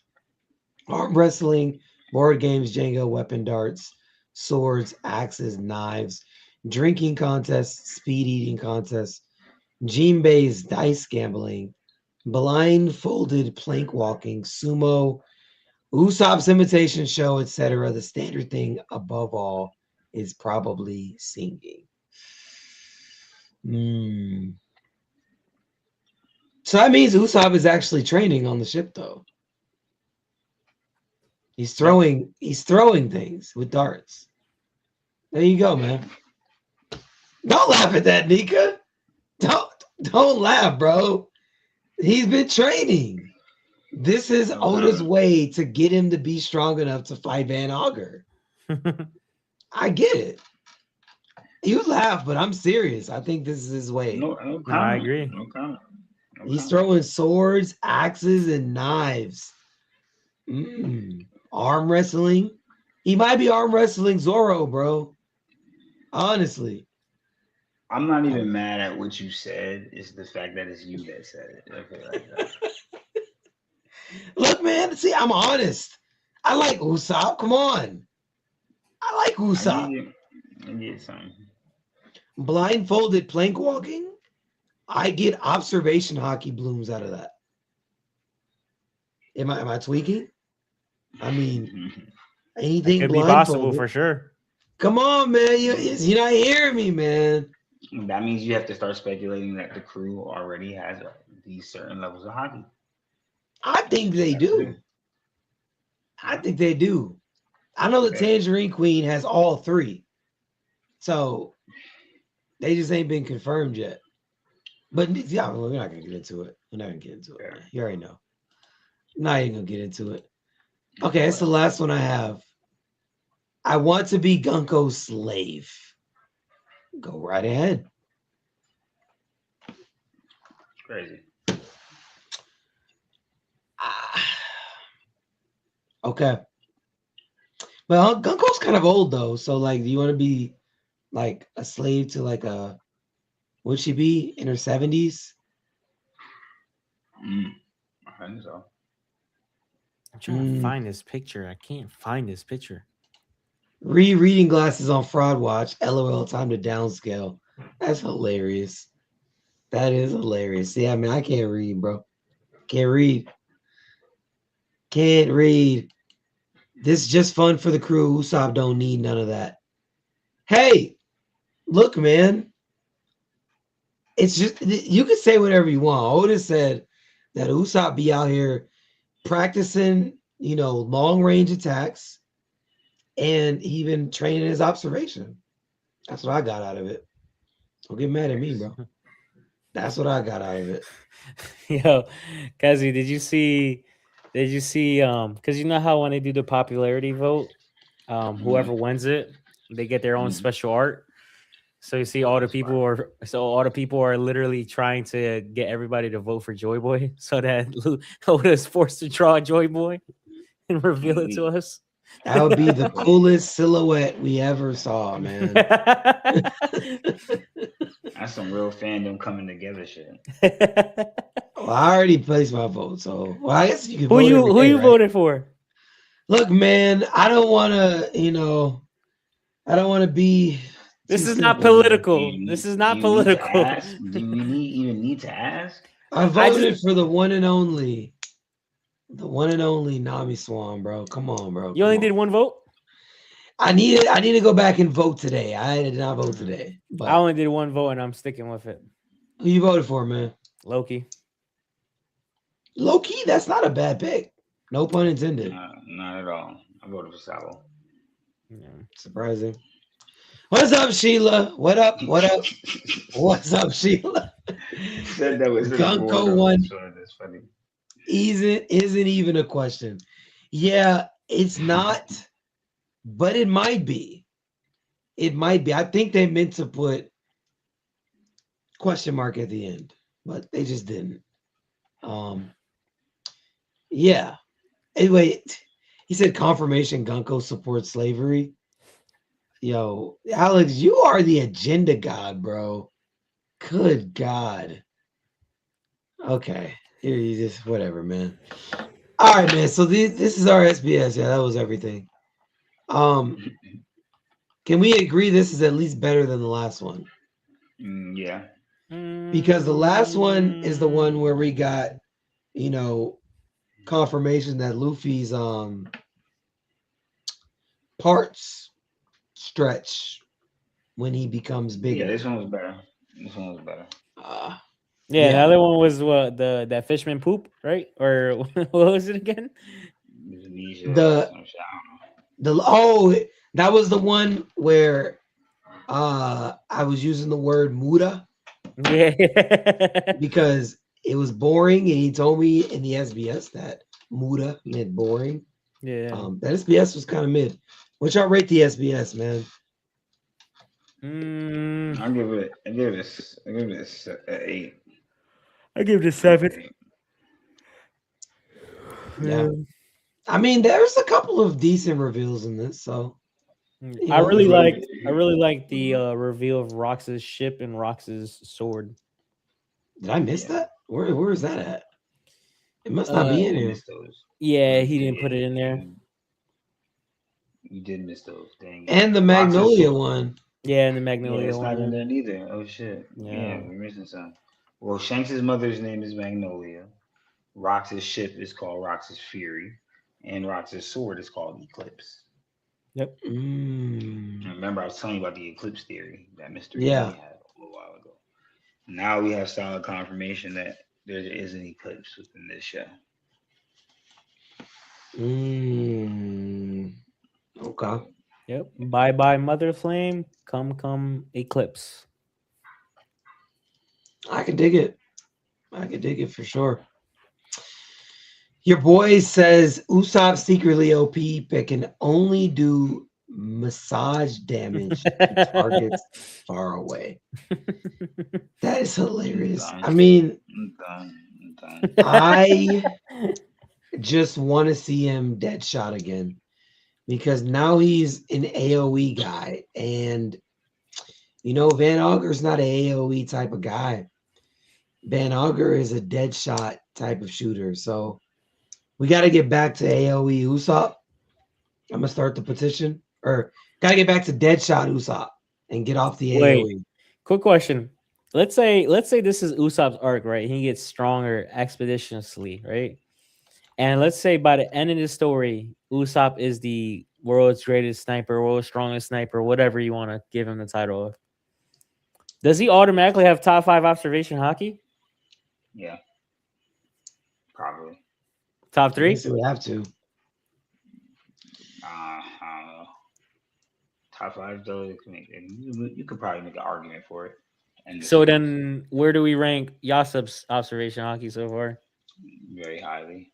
arm wrestling, board games, Jenga, weapon darts, swords, axes, knives, drinking contests, speed eating contests, Jinbei's dice gambling, blindfolded plank walking, sumo, Usopp's imitation show, etc. The standard thing above all is probably singing. So that means Usopp is actually training on the ship, though. He's throwing things with darts. There you go, man. Don't laugh at that, Nika. Don't laugh, bro. He's been training. This is Oda's way to get him to be strong enough to fight Van Augur. I get it. You laugh, but I'm serious. I think this is his way. No, I agree. No comment. He's throwing swords, axes, and knives. Arm wrestling. He might be arm wrestling Zoro, bro. Honestly. I'm not even mad at what you said. It's the fact that it's you that said it. Okay, like that. Look, man. See, I'm honest. I like Usopp. Come on. I like Usopp. I get something. Blindfolded plank walking. I get observation hockey blooms out of that. Am I tweaking? I mean, anything could be possible for sure. Come on, man. You're not hearing me, man. That means you have to start speculating that the crew already has these certain levels of hockey. I think they do. I think they do. I know the Tangerine Queen has all three. So they just ain't been confirmed yet. But yeah, we're not gonna get into it. We're not gonna get into it. Man. You already know. I'm not even gonna get into it. Okay, that's the last one I have. I want to be Gunko's slave. Go right ahead. Crazy. Okay. Well, Gunko's kind of old though. So like, do you want to be like a slave to like a? Would she be in her 70s? I think so. I'm trying to find this picture. I can't find this picture. Reading glasses on Fraud Watch. LOL. Time to downscale. That's hilarious. That is hilarious. Yeah, I mean, I can't read, bro. Can't read. Can't read. This is just fun for the crew. Usopp don't need none of that. Hey, look, man. It's just, you can say whatever you want. Oda said that Usopp be out here practicing, long range attacks, and he been training his observation. That's what I got out of it. Don't get mad at me, bro. That's what I got out of it. Yo, Kazi, did you see, because you know how when they do the popularity vote, whoever wins it, they get their own special art. So you see all the people are literally trying to get everybody to vote for Joy Boy so that Oda is forced to draw Joy Boy and reveal it to us. That would be the coolest silhouette we ever saw, man. That's some real fandom coming together shit. Well, I already placed my vote, so I guess you can vote. Who you voted for? Look, man, I don't want to, I don't want to be This Too is not simple, man. political. This is not political. Do you even need to ask? I voted for the one and only Nami Swan, bro. Come on, bro. You only did one vote? I need to go back and vote today. I did not vote today. But I only did one vote and I'm sticking with it. who you voted for, man? Loki. Low key, that's not a bad pick. No pun intended. Not at all. I voted for Sabo. Yeah. Surprising. What's up, Sheila? What up? What up? What's up, Sheila? Said that was Gunko one. That's funny. Isn't even a question. Yeah, it's not, but it might be. It might be. I think they meant to put question mark at the end, but they just didn't. Yeah. Anyway, he said confirmation Gunko supports slavery. Yo, Alex, you are the agenda god, bro. Good God. Okay. Here you just whatever, man. All right, man. So this is our SBS. Yeah, that was everything. Can we agree this is at least better than the last one? Yeah. Because the last one is the one where we got, confirmation that Luffy's parts stretch when he becomes bigger. Yeah, this one was better. Yeah, the other one was what that fishman poop, right? Or what was it again? That was the one where I was using the word muda. Yeah. Because it was boring, and he told me in the SBS that muda meant boring. Yeah. That SBS was kind of mid. What y'all rate the SBS, man? I give it an 8. I give it a 7. Yeah. I mean, there's a couple of decent reveals in this, so I really like the reveal of Rox's ship and Rox's sword. Did I miss that? Where is that at? It must not be in here. Yeah, he didn't put it in there. You did miss those. Dang. And the Magnolia one. Yeah, and the Magnolia it's one. not in there neither. Oh shit. Yeah, we're missing some. Well, Shanks' mother's name is Magnolia. Rox's ship is called Rox's Fury, and Rox's sword is called Eclipse. Yep. Remember, I was telling you about the eclipse theory that Mr. Yeah. E had a little while ago. Now we have solid confirmation that there is an eclipse within this show. Okay. Yep. Bye bye Mother Flame. Come Eclipse. I can dig it. For sure. Your boy says Usopp secretly OP but can only do massage damage to targets far away. That is hilarious. I mean, I just want to see him dead shot again because now he's an AoE guy. And, Van Auger's not an AoE type of guy. Van Auger is a dead shot type of shooter. So we got to get back to AoE Usopp. I'm going to start the petition. Or got to get back to dead shot Usopp and get off the AoE. Quick question. Let's say this is Usopp's arc, right? He gets stronger expeditiously, right? And let's say by the end of the story, Usopp is the world's greatest sniper, world's strongest sniper, whatever you want to give him the title of. Does he automatically have top 5 observation hockey? Yeah. Probably. Top 3? So we have to. I don't know. Top 5 though, you could probably make an argument for it. And so then, where do we rank Yasop's observation hockey so far? Very highly.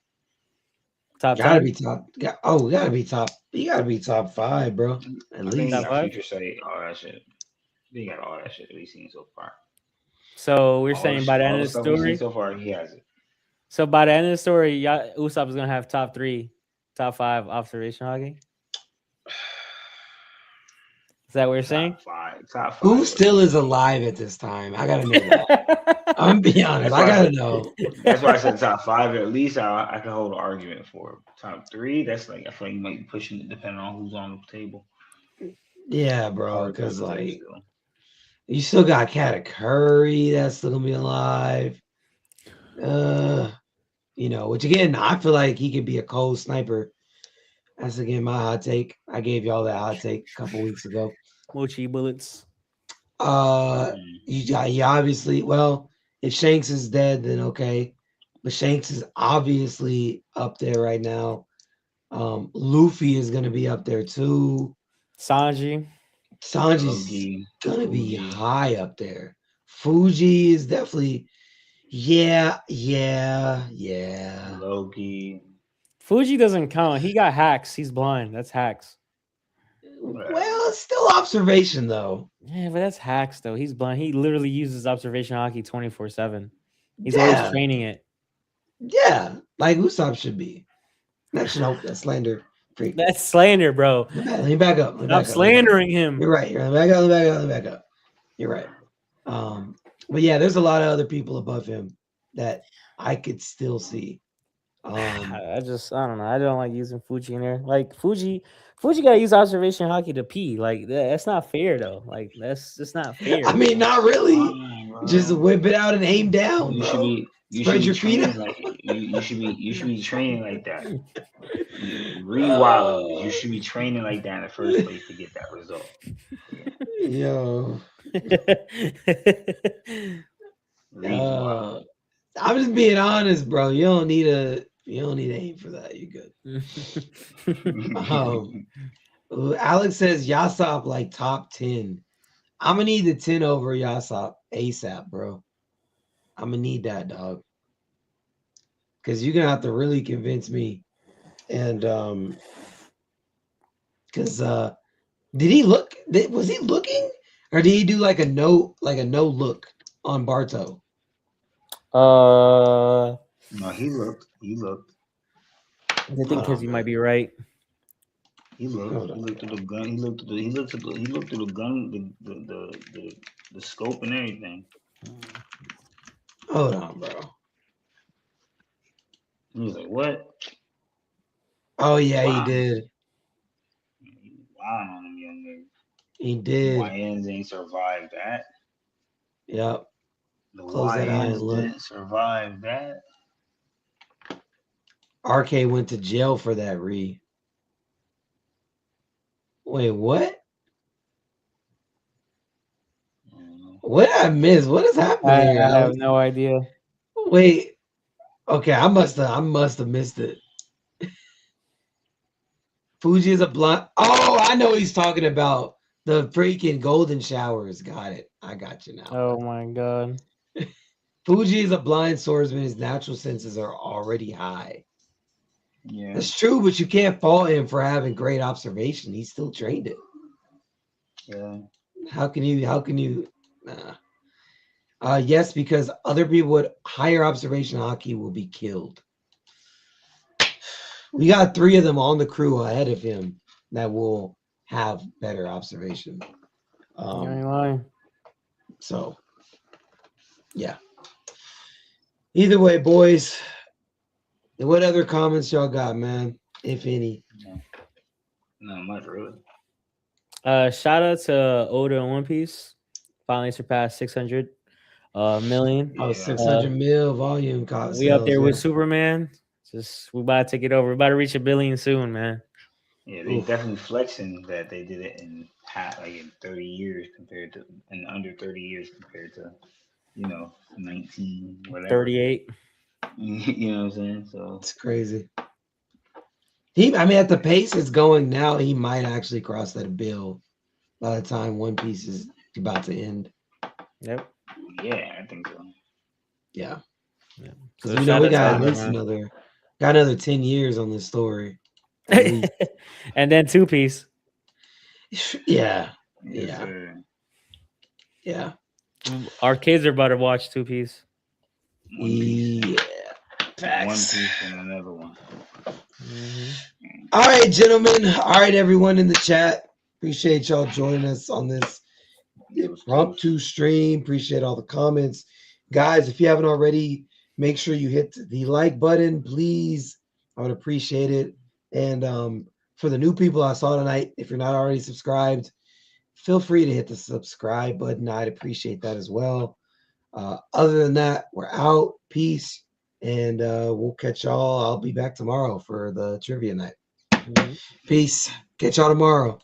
Top gotta 5? be top. Gotta be top. You gotta be top 5, bro. At least. Top 5? Future Sight, all that shit. You got all that shit that we've seen so far. So we're saying by the end of the story, so far he has it. So by the end of the story, Usopp is gonna have top 3, top 5 observation hockey. Is that what you're saying? Top 5. Who still is alive at this time? I gotta know that. I'm gonna be honest. I gotta know. That's why I said top 5. At least I can hold an argument for top 3. That's like I feel like you might be pushing it depending on who's on the table. Yeah, bro. Hard Because prototype like still. you still got Cat Curry that's still gonna be alive. Which again, I feel like he could be a cold sniper. That's again my hot take. I gave y'all that hot take a couple weeks ago. Mochi bullets. You obviously, well, if Shanks is dead, then okay. But Shanks is obviously up there right now. Luffy is gonna be up there too. Sanji. Sanji's Loki, gonna be Fuji. high up there. Fuji is definitely, yeah. Loki. Fuji doesn't count. He got hacks. He's blind. That's hacks. Well, it's still observation though. Yeah, but that's hacks though. He's blind. He literally uses observation hockey 24/7. He's always Yeah, training it. yeah. Like Usopp should be. Actually, no, that's slander. Freak. That's slander, bro. Let me back up. Let me Stop back up. slandering him. You're right. Let me back up. Let me back up. You're right. But yeah, there's a lot of other people above him that I could still see. I don't know. I don't like using Fuji in there. Like Fuji gotta use observation hockey to pee. Like that's not fair though. Like that's just not fair. I mean, not really. Fine, Just bro. whip it out and aim down, You bro. should be. You Spread should your be feet training out. like you should be training like that. Read Wallace. You should be training like that in the first place to get that result. Yo, Read Wallace. I'm just being honest, bro. You don't need to aim for that. You good. Alex says Yasop like top 10. I'm gonna need the 10 over Yasop ASAP, bro. I'm gonna need that, dog. Because you're gonna have to really convince me. And because did he look? Was he looking, or did he do like a no look on Barto? No, he looked. I think because you might be right. He looked at the gun. He looked at the gun, the scope and everything. Hold on, bro. He was like, "What?" Oh yeah, Wow. he did. Wow, on them young niggas. He did. YNs ain't survived that. Yep. The Close that eye and YNs look. didn't survive that. RK went to jail for that re. Wait, what? What did I miss? What is happening here? I have no idea. Wait. Okay, I must have missed it. Fuji is a blind. Oh, I know what he's talking about. The freaking golden showers. Got it. I got you now. Oh my god. Fuji is a blind swordsman. His natural senses are already high. Yeah, That's true, but you can't fault him for having great observation. He still trained it. yeah. How can you? Nah. Yes, because other people with higher observation hockey will be killed. We got 3 of them on the crew ahead of him that will have better observation. You ain't lying. So, yeah. Either way, boys. What other comments y'all got, man? If any. No, much really. Shout out to Oda and One Piece. Finally surpassed 600 million. Oh, 600 mil volume cost. We up there with Superman. We about to take it over. We're about to reach 1 billion soon, man. Yeah, they definitely flexing that they did it in 30 years in under 30 years compared to 19 whatever 38. You know what I'm saying? So it's crazy. At the pace it's going now, he might actually cross that bill by the time One Piece is about to end. Yep. Yeah, I think so. Yeah. So we got at least another 10 years on this story. And then Two Piece. Yeah. Yes, Yeah. Our kids are about to watch Two Piece. One Piece. Yeah. Facts. One Piece and another one. Mm-hmm. All right, gentlemen. All right, everyone in the chat. Appreciate y'all joining us on this impromptu stream. Appreciate all the comments. Guys, if you haven't already, make sure you hit the like button, please. I would appreciate it. And for the new people I saw tonight, if you're not already subscribed, feel free to hit the subscribe button. I'd appreciate that as well. Other than that, we're out. Peace. And we'll catch y'all. I'll be back tomorrow for the trivia night. Mhm. Peace. Catch y'all tomorrow.